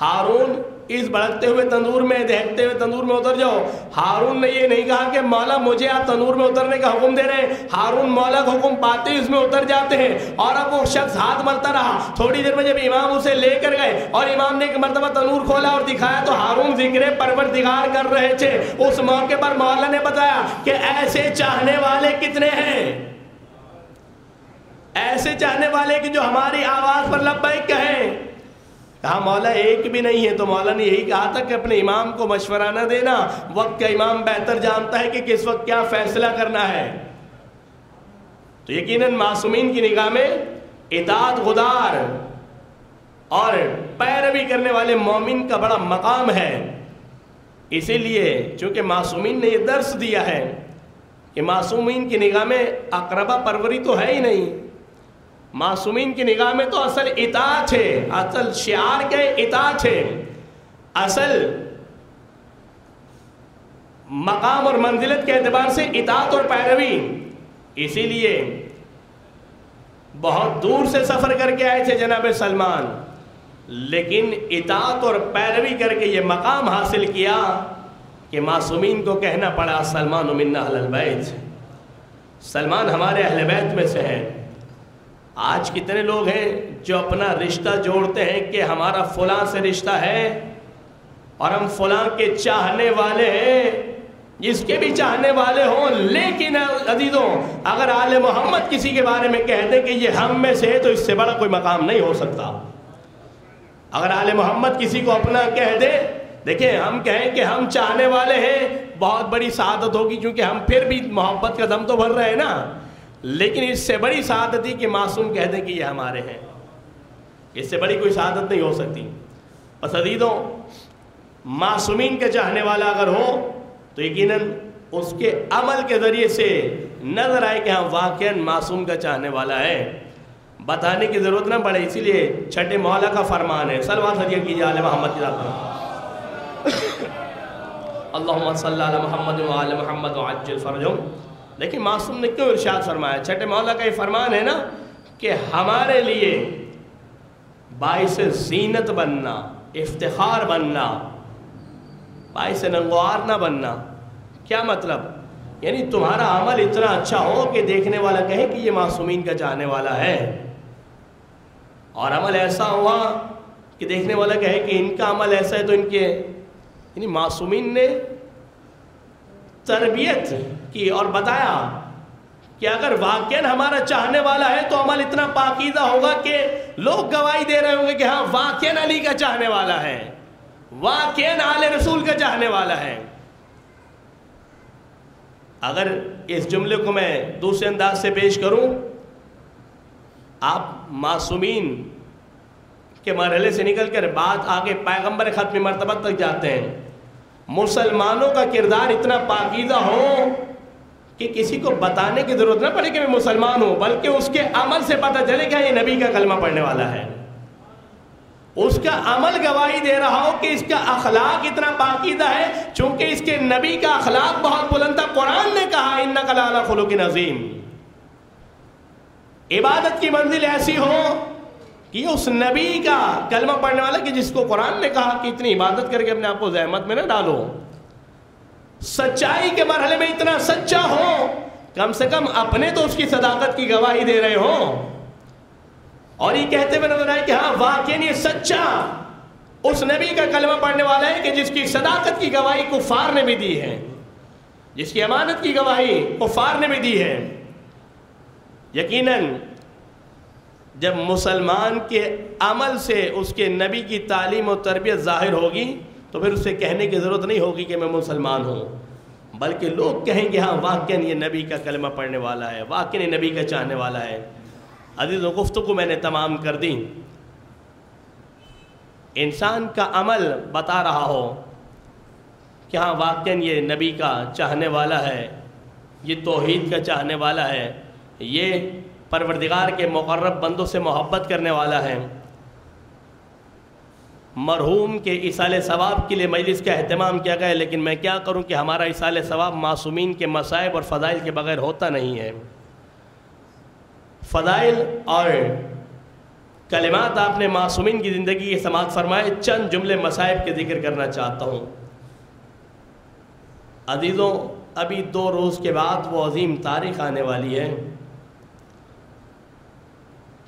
ہارون اس بھڑکتے ہوئے تندور میں، دہکتے ہوئے تندور میں اتر جاؤ۔ ہارون نے یہ نہیں کہا کہ مولا مجھے آپ تندور میں اترنے کا حکم دے رہے ہیں، ہارون مولا کا حکم پاتے ہی اس میں اتر جاتے ہیں۔ اور اب وہ شخص ہاتھ ملتا رہا، تھوڑی دیر میں جب امام اسے لے کر گئے اور امام نے ایک مرتبہ تنور کھولا اور دکھایا تو ہارون ذکر پروردگار کر رہے تھے۔ اس موقع پر مولا نے بتایا کہ ایسے چاہنے والے کتنے ہیں، ایسے چاہنے والے کہ جو ہماری آواز پر لبیک کہیں۔ کہا مولا ایک بھی نہیں ہے۔ تو مولا نے یہی کہا تھا کہ اپنے امام کو مشورہ نہ دینا، وقت کا امام بہتر جانتا ہے کہ کس وقت کیا فیصلہ کرنا ہے۔ تو یقیناً معصومین کی نگاہ میں اطاعت گزار اور پیروی کرنے والے مومن کا بڑا مقام ہے۔ اسی لیے چونکہ معصومین نے یہ درس دیا ہے کہ معصومین کی نگاہ میں اقربا پروری تو ہے ہی نہیں، معصومین کی نگاہ میں تو اصل اطاعت ہے، اصل شعار کے اطاعت ہے، اصل مقام اور منزلت کے اعتبار سے اطاعت اور پیروی۔ اسی لیے بہت دور سے سفر کر کے آئے تھے جناب سلمان، لیکن اطاعت اور پیروی کر کے یہ مقام حاصل کیا کہ معصومین کو کہنا پڑا سلمان منا اہل البیت، سلمان ہمارے اہل بیت میں سے ہیں۔ آج کتنے لوگ ہیں جو اپنا رشتہ جوڑتے ہیں کہ ہمارا فلاں سے رشتہ ہے اور ہم فلاں کے چاہنے والے ہیں، جس کے بھی چاہنے والے ہوں، لیکن عزیزوں اگر آل محمد کسی کے بارے میں کہہ دیں کہ یہ ہم میں سے ہے تو اس سے بڑا کوئی مقام نہیں ہو سکتا۔ اگر آل محمد کسی کو اپنا کہہ دے، دیکھیں ہم کہیں کہ ہم چاہنے والے ہیں، بہت بڑی سعادت ہوگی کیونکہ ہم پھر بھی محبت کا دم تو بھر رہے ہیں نا، لیکن اس سے بڑی سعادت ہی کہ معصوم کہہ دیں کہ یہ ہمارے ہیں، اس سے بڑی کوئی سعادت نہیں ہو سکتی۔ بس عزیزوں معصومین کا چاہنے والا اگر ہو تو یقیناً اس کے عمل کے ذریعے سے نظر آئے کہ ہاں واقعاً معصوم کا چاہنے والا ہے، بتانے کی ضرورت نہ پڑے۔ اسی لیے چھٹے مولا کا فرمان ہے، صلوات ہدیہ کیجیے آل محمد کی ذات پر، اللہم صلی علی محمد و آل محمد وعجل فرجہم۔ لیکن معصوم نے کیوں ارشاد فرمایا؟ چھٹے مولا کا یہ فرمان ہے نا کہ ہمارے لیے باعث زینت بننا، افتخار بننا، باعث ننگوار نہ بننا۔ کیا مطلب؟ یعنی تمہارا عمل اتنا اچھا ہو کہ دیکھنے والا کہے کہ یہ معصومین کا چاہنے والا ہے، اور عمل ایسا ہوا کہ دیکھنے والا کہے کہ ان کا عمل ایسا ہے تو ان کے، یعنی معصومین نے تربیت کی اور بتایا کہ اگر واقعاً ہمارا چاہنے والا ہے تو عمل اتنا پاکیزہ ہوگا کہ لوگ گواہی دے رہے ہوں گے کہ ہاں واقعاً علی کا چاہنے والا ہے، واقعاً آل رسول کا چاہنے والا ہے۔ اگر اس جملے کو میں دوسرے انداز سے پیش کروں، آپ معصومین کے مرحلے سے نکل کر بات آگے پیغمبر ختم مرتبہ تک جاتے ہیں۔ مسلمانوں کا کردار اتنا پاکیزہ ہو کہ کسی کو بتانے کی ضرورت نہ پڑے کہ میں مسلمان ہوں، بلکہ اس کے عمل سے پتہ چلے کہ یہ نبی کا کلمہ پڑھنے والا ہے، اس کا عمل گواہی دے رہا ہو کہ اس کا اخلاق اتنا پاکیزہ ہے، چونکہ اس کے نبی کا اخلاق بہت بلند تھا۔ قرآن نے کہا انک لعلی خلق عظیم۔ عبادت کی منزل ایسی ہو کہ اس نبی کا کلمہ پڑھنے والا کہ جس کو قرآن نے کہا کہ اتنی عبادت کر کے اپنے آپ کو زحمت میں نہ ڈالو، سچائی کے مرحلے میں اتنا سچا ہو، کم سے کم اپنے تو اس کی صداقت کی گواہی دے رہے ہوں، اور یہ کہتے ہوئے نظر آئے کہ ہاں واقعی یہ سچا اس نبی کا کلمہ پڑھنے والا ہے کہ جس کی صداقت کی گواہی کفار نے بھی دی ہے، جس کی امانت کی گواہی کفار نے بھی دی ہے۔ یقیناً جب مسلمان کے عمل سے اس کے نبی کی تعلیم و تربیت ظاہر ہوگی تو پھر اسے کہنے کی ضرورت نہیں ہوگی کہ میں مسلمان ہوں، بلکہ لوگ کہیں گے ہاں واقعاً یہ نبی کا کلمہ پڑھنے والا ہے، واقعاً یہ نبی کا چاہنے والا ہے۔ عزیزوں گفتگو میں نے تمام کر دی۔ انسان کا عمل بتا رہا ہو کہ ہاں واقعاً یہ نبی کا چاہنے والا ہے، یہ توحید کا چاہنے والا ہے، یہ پروردگار کے مقرب بندوں سے محبت کرنے والا ہے۔ مرحوم کے ایصال ثواب کے لیے مجلس کا اہتمام کیا گیا، لیکن میں کیا کروں کہ ہمارا ایصال ثواب معصومین کے مصائب اور فضائل کے بغیر ہوتا نہیں ہے۔ فضائل اور کلمات آپ نے معصومین کی زندگی کے سماعت فرمائے، چند جملے مصائب کے ذکر کرنا چاہتا ہوں۔ عزیزوں، ابھی 2 روز کے بعد وہ عظیم تاریخ آنے والی ہے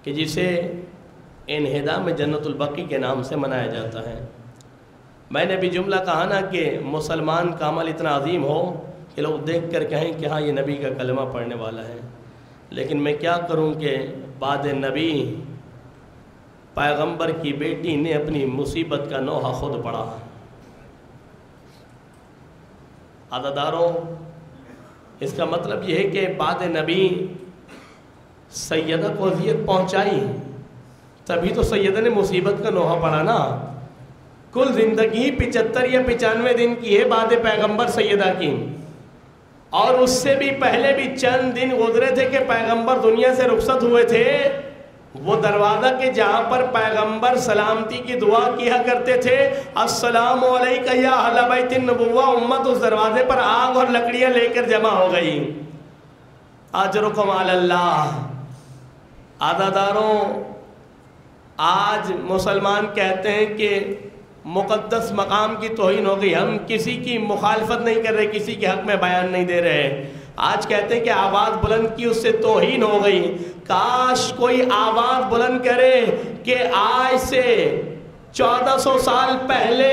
کہ جسے انہدام جنت البقیع کے نام سے منایا جاتا ہے۔ میں نے بھی جملہ کہا نا کہ مسلمان کا عمل اتنا عظیم ہو کہ لوگ دیکھ کر کہیں کہ ہاں یہ نبی کا کلمہ پڑھنے والا ہے، لیکن میں کیا کروں کہ بعد نبی پیغمبر کی بیٹی نے اپنی مصیبت کا نوحہ خود پڑھا۔ عزاداروں، اس کا مطلب یہ ہے کہ بعد نبی سیدہ کو اذیت پہنچائی، تبھی تو سیدہ نے مصیبت کا نوحہ پڑھا نا۔ کل زندگی 75 یا 95 دن کی ہے بعد پیغمبر سیدہ کی، اور اس سے بھی پہلے بھی چند دن گزرے تھے کہ پیغمبر دنیا سے رخصت ہوئے تھے۔ وہ دروازہ کے جہاں پر پیغمبر سلامتی کی دعا کیا کرتے تھے، السلام علیکہ یا اہل بیت النبوہ، امت اس دروازے پر آگ اور لکڑیاں لے کر جمع ہو گئی۔ اجرکم علی اللہ۔ عزاداروں، آج مسلمان کہتے ہیں کہ مقدس مقام کی توہین ہو گئی، ہم کسی کی مخالفت نہیں کر رہے، کسی کے حق میں بیان نہیں دے رہے۔ آج کہتے ہیں کہ آواز بلند کی اس سے توہین ہو گئی۔ کاش کوئی آواز بلند کرے کہ آج سے 1400 سال پہلے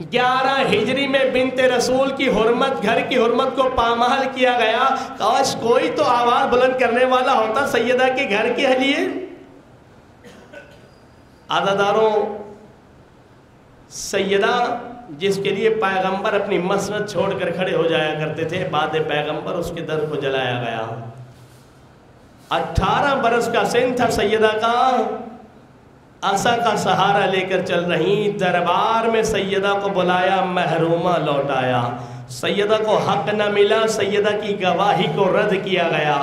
11 ہجری میں بنت رسول کی حرمت، گھر کی حرمت کو پامال کیا گیا۔ کاش کوئی تو آواز بلند کرنے والا ہوتا سیدہ کے گھر کے لیے۔ عزاداروں، سیدہ جس کے لیے پیغمبر اپنی مسند چھوڑ کر کھڑے ہو جایا کرتے تھے، بعد پیغمبر اس کے در کو جلایا گیا۔ 18 برس کا سن تھا سیدہ کا، عصا کا سہارا لے کر چل رہی، دربار میں سیدہ کو بلایا، محرومہ لوٹایا۔ سیدہ کو حق نہ ملا، سیدہ کی گواہی کو رد کیا گیا۔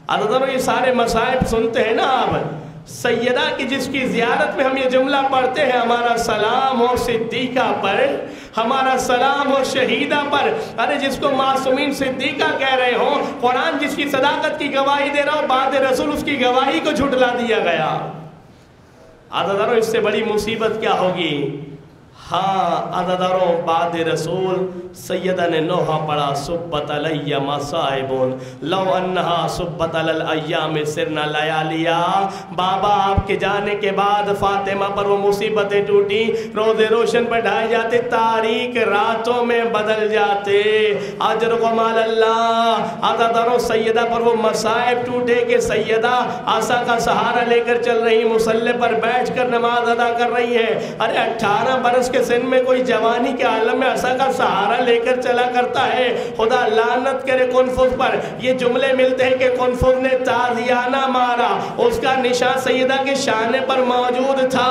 عزاداروں، یہ سارے مصائب سنتے ہیں نا آپ۔ سیدہ کی جس کی زیارت میں ہم یہ جملہ پڑھتے ہیں، ہمارا سلام ہو صدیقہ پر، ہمارا سلام ہو شہیدہ پر۔ ارے جس کو معصومین صدیقہ کہہ رہے ہوں، قرآن جس کی صداقت کی گواہی دے رہا ہو، بعد رسول اس کی گواہی کو جھٹلا دیا گیا۔ عزاداروں، اس سے بڑی مصیبت کیا ہوگی؟ ہاں عزاداروں، بعد رسول سیدہ نے نوحہ پڑھا، صبت علی مصائب لو انہا صبت علی الایام سرنا لیالیا۔ بابا آپ کے جانے کے بعد فاطمہ پر وہ مصیبتیں ٹوٹی، روزے روشن پر ڈھائے جاتے، تاریک راتوں میں بدل جاتے۔ اجرکم علی اللہ۔ عزاداروں، سیدہ پر وہ مصائب ٹوٹے کہ سیدہ عصا کا سہارا لے کر چل رہی، مصلی پر بیٹھ کر نماز ادا کر رہی ہے۔ ارے 18 برس کے سن میں کوئی جوانی کے عالم میں عصا کا سہارا لے کر چلا کرتا ہے؟ خدا لعنت کرے کنفوس پر۔ یہ جملے ملتے ہیں کہ کنفوس نے تازیانہ مارا، اس کا نشان سیدہ کے شانے پر موجود تھا۔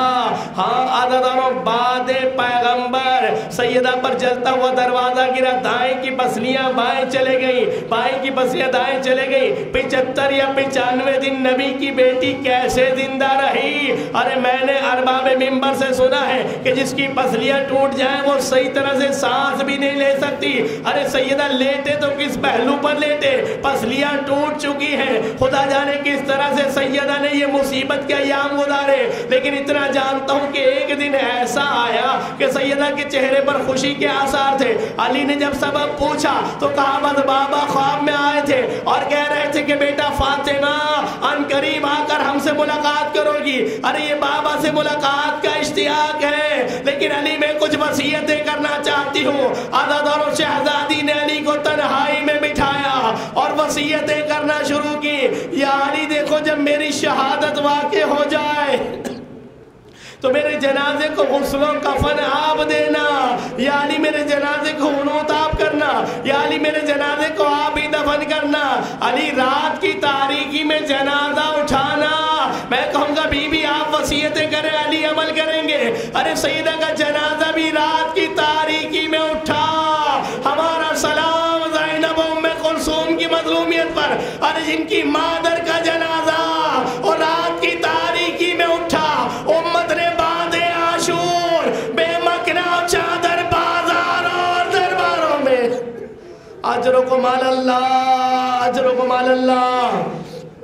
ہاں عزاداروں، بعد پیغمبر سیدہ پر جلتا ہوا دروازہ گرا، دائیں کی پسلیاں بائیں چلے گئیں، بائیں کی پسلیاں دائیں چلے گئیں۔ 75 یا 95 دن نبی کی بیٹی کیسے زندہ رہی؟ ارے میں نے ارباب منبر سے سنا ہے کہ جس کی پسلیاں ٹوٹ جائیں وہ صحیح طرح سے سانس بھی نہیں لے سکتی۔ ارے سیدہ لیٹے تو کس پہلو پر لیٹے؟ پسلیاں ٹوٹ چکی ہیں۔ خدا جانے کس طرح سے سیدہ نے یہ مصیبت کے ایام گزارے، لیکن اتنا جانتا ہوں کہ ایک دن ایسا آیا کہ سیدہ کے چہرے پر خوشی کے آثار تھے۔ علی نے جب سبب پوچھا تو کہا بس بابا خواب میں آئے تھے اور کہہ رہے تھے کہ بیٹا فاطمہ ان قریب آ کر ہم سے ملاقات کرو گی۔ ارے یہ بابا سے ملاقات کا اشتیاق ہے، لیکن علی میں کچھ وصیتیں کرنا چاہتی ہوں۔ عزاداروں، شہزادی نے علی کو تنہائی میں بٹھایا اور وصیتیں کرنا شروع کی۔ یا علی دیکھو، جب میری شہادت واقع ہو جائے تو میرے جنازے کو غسل و کفن آپ دینا۔ یا علی میرے جنازے کو عنوت آپ کرنا۔ یا علی میرے جنازے کو آپ ہی دفن کرنا۔ علی رات کی تاریکی میں جنازہ اٹھانا۔ میں کہوں گا بی بی آپ وصیتیں کریں، علی عمل کریں گے۔ ارے سیدہ کا جنازہ بھی رات کی تاریکی میں اٹھا۔ ہمارا سلام زینب ام کلثوم کی مظلومیت پر، ارے جن کی مادر کا جنازہ اور رات کی تاریکی میں اٹھا۔ امت نے بعد عاشور بے مکنا چادر بازار اور درباروں میں۔ اجرکم علی اللہ، اجرکم علی اللہ۔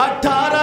18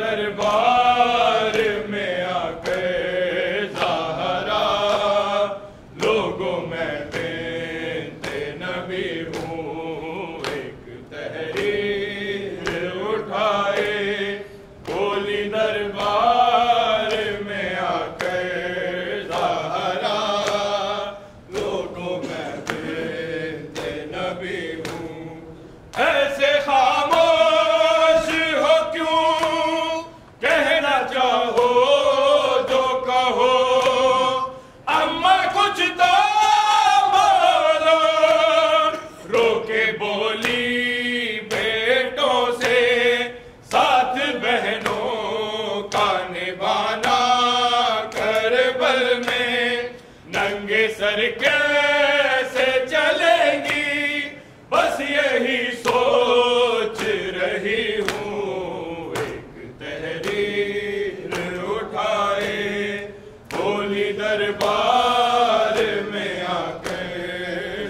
دربار میں آ کے زہرا لوگوں میں بنت نبی ہوں، ایک تحریر اٹھائے بولی دربار میں آ کے زہرا لوگوں میں بنت نبی ہوں، ایسے خاموش ہو کیوں کہنا چاہو جو کہو، اما کچھ تو بولو، رو کے بولی بیٹوں سے ساتھ بہنوں کا نبھانا کربل میں، ننگے سر کیسے چلیں گی بس یہی سوچ رہی ہوں، ایک تحریر اٹھائے بولی دربار میں آ کے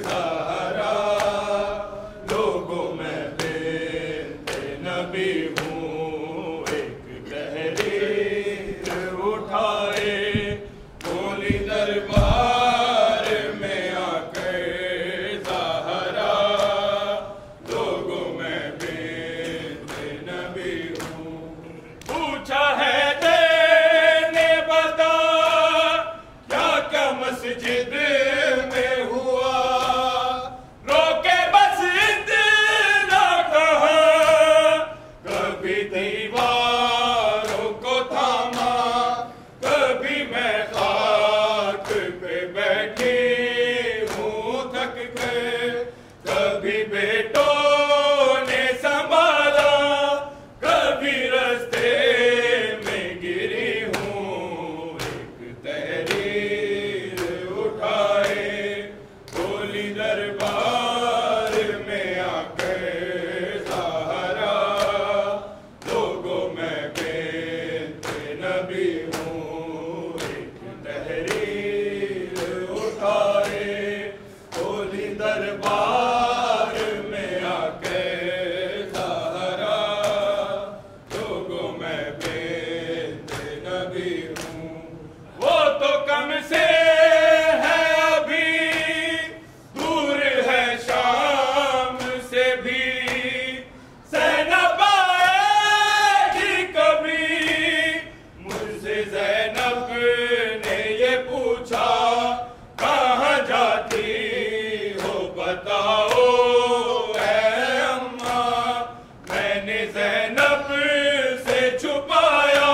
زہرا لوگوں میں بنت نبی ہوں، ایک تحریر اٹھائے بولی دربار میں آ کے زہرا لوگوں میں بنت نبی ہوں، پوچھا ہے نے بتا کیا کیا مسجد میں ہوا، روکے بس اتنا کہا، کبھی دیواروں کو تھاما، کبھی میں خاک پہ بیٹھی ہوں تھک کے، کبھی بیٹوں نے سنبھالا، کبھی رستے میں گری ہوں، ایک تحریر اٹھائے بولی دربار میں آ کے زہرا لوگوں میں بنت نبی ہوں، ایک تحریر اٹھائے بولی دربار میں آ کے زہرا لوگوں میں بنت نبی ہوں، وہ تو کم سے ہے ابھی دور ہے شام سے بھی، زینب آئے گی کبھی، مجھ سے زینب نے یہ پوچھا کہاں جاتی ہو بتاؤ اے اماں، میں نے زینب سے چھپایا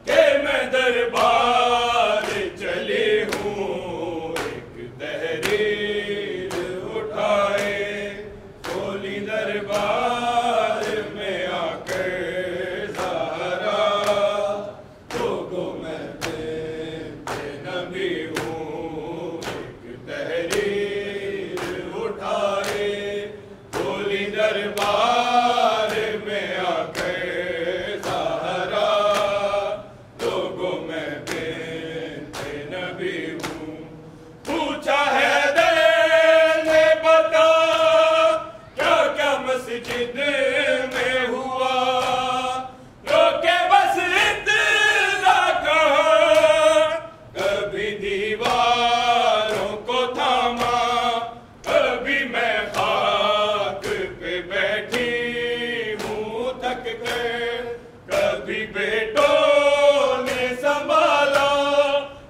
کہ میں دربار چلی ہوں، ایک تحریر اٹھائے بولی دربار میں آ کے زہرا لوگوں میں بنت نبی ہوں، ایک تحریر اٹھائے بولی دربار میں آ کے زہرا لوگوں میں بنت نبی ہوں، پوچھا ہے نے بتا کیا کیا مسجد میں ہوا، روکے بس اتنا کہا، کبھی دیواروں کو تھاما، کبھی میں خاک پہ بیٹھی ہوں تھک کے، کبھی بیٹوں نے سنبھالا،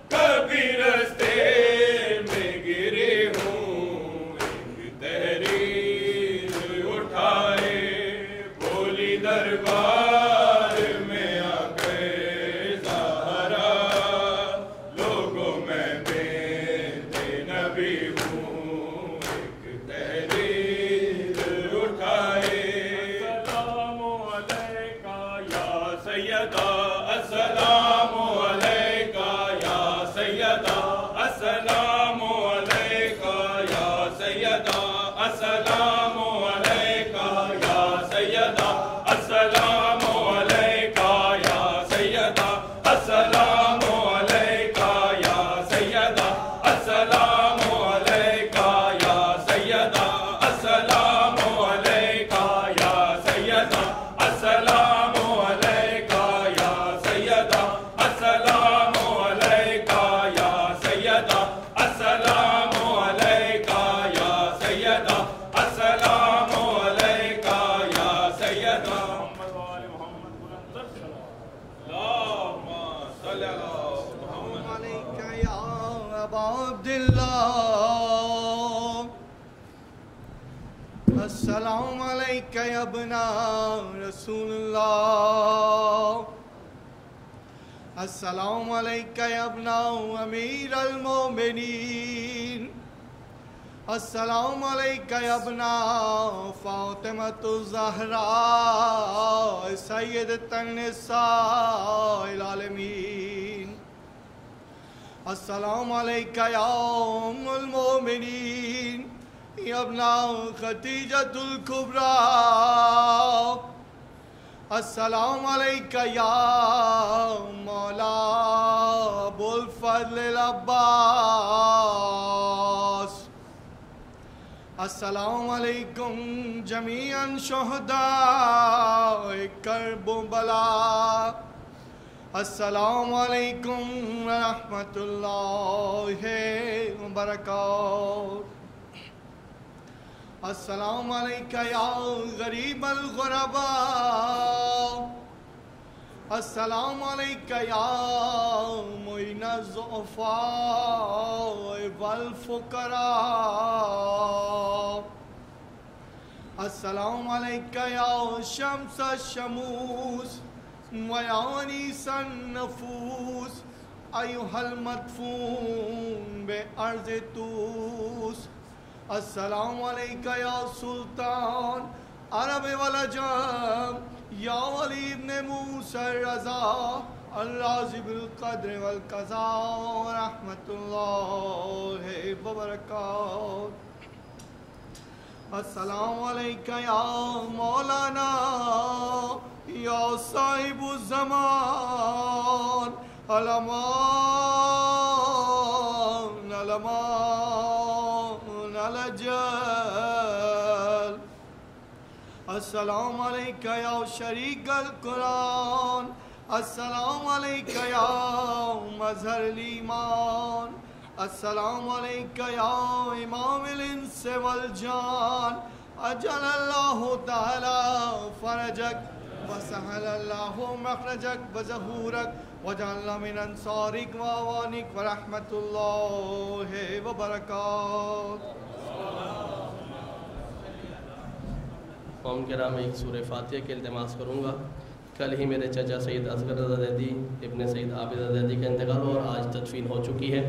کبھی رستے میں گری ہوں، ایک تحریر اٹھائے بولی دربار میں آ کے زہرا لوگوں میں بنت نبی ہوں، ایک تحریر اٹھائے السلام علیکہ یا سیدہ عليك يا أبا عبد الله السلام عليك يا ابن رسول الله السلام عليك يا ابن أمير المؤمنين السلام عليك يا ابن فاطمة الزهراء سيدة النساء العالمين السلام عليك يا أم المؤمنين يا ابن خديجة الكبرى السلام عليك يا مولا أبو الفضل العباس السلام عليكم جميعا شهداء كربلاء السلام عليكم ورحمة الله وبركاته السلام عليك يا غريب الغرباء السلام عليك يا معين الضعفاء والفقراء السلام عليك يا شمس الشموس ويا أنيس النفوس أيها المدفون بأرض توس السلام عليك يا سلطان عرب والعجم يا ولي ابن موسى الرضا الراضي بالقدر والقضاء ورحمة الله وبركاته السلام عليك يا مولانا يا صاحب الزمان الأمان الأمان الأجل السلام عليك يا شريك القرآن السلام عليك يا مظهر الإيمان السلام عليك يا إمام الإنس والجان أجل الله تعالى فرجك وسهل الله مخرجك وزهورك وجعلنا من أنصارك وأعوانك ورحمة الله وبركاته. قوم کرام ایک سورہ فاتحہ کے التماس کروں گا. کل ہی میرے چچا سید اصغر رضا زیدی ابن سید عابد رضا زیدی کا انتقال ہوا اور آج تدفین ہو چکی ہے.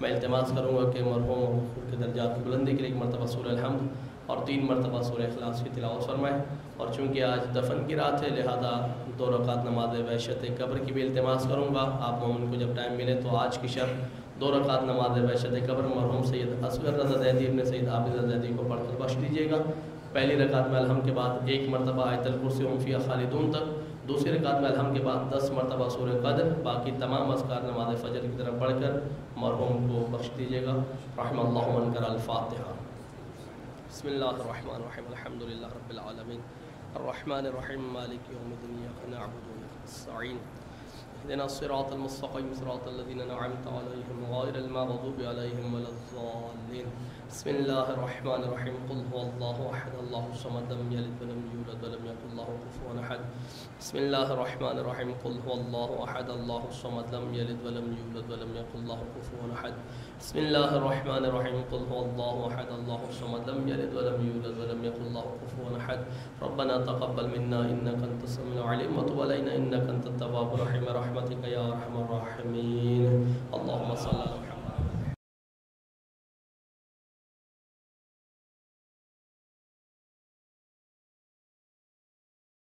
میں التماس کروں گا کہ مرحوم کے درجات کی بلندی کے لیے ایک مرتبہ سورہ الحمد اور 3 مرتبہ سورہ اخلاص کی تلاوت فرمائیں. اور چونکہ آج دفن کی رات ہے لہذا 2 رکعت نماز وحشت قبر کی بھی التماس کروں گا. آپ مومن کو جب ٹائم ملے تو آج کی شب 2 رکعت نماز وحشت قبر مرحوم سید اصغر رضا زیدی ابن سید عابد رضا زیدی کو پڑھ کر بخش دیجیے گا. پہلی رکعت میں الحمد کے بعد 1 مرتبہ آیت الکرسی ہم فیہا خالدون تک، دوسری رکعت میں الحمد کے بعد 10 مرتبہ سورہ قدر، باقی تمام اذکار نماز فجر کی طرف پڑھ کر مرحوم کو بخش دیجیے گا. رحم اللہ من قرأ الفاتحہ. بسم اللہ الرحمن الرحیم الحمد للہ رب العالمین الرحمن الرحیم مالک یوم الدین ایاک نعبد و ایاک نستعین اهدنا الصراط المستقیم صراط الذین انعمت علیہم غیر المغضوب علیہم ولا الضالین. بسم اللہ الرحمن الرحیم قل هو اللہ احد اللہ الصمد لم یلد ولم یولد ولم یکن له کفوا احد. بسم اللہ الرحمن الرحیم قل هو اللہ احد اللہ الصمد لم یلد ولم یولد ولم یکن له کفوا احد. بسم اللہ الرحمن الرحیم قل هو اللہ احد اللہ الصمد لم یلد ولم یولد ولم یکن له کفوا احد. ربنا تقبل منا انک انت السمیع العلیم وتب علینا انک انت التواب الرحیم برحمتک یا ارحم الراحمین. اللهم صل علی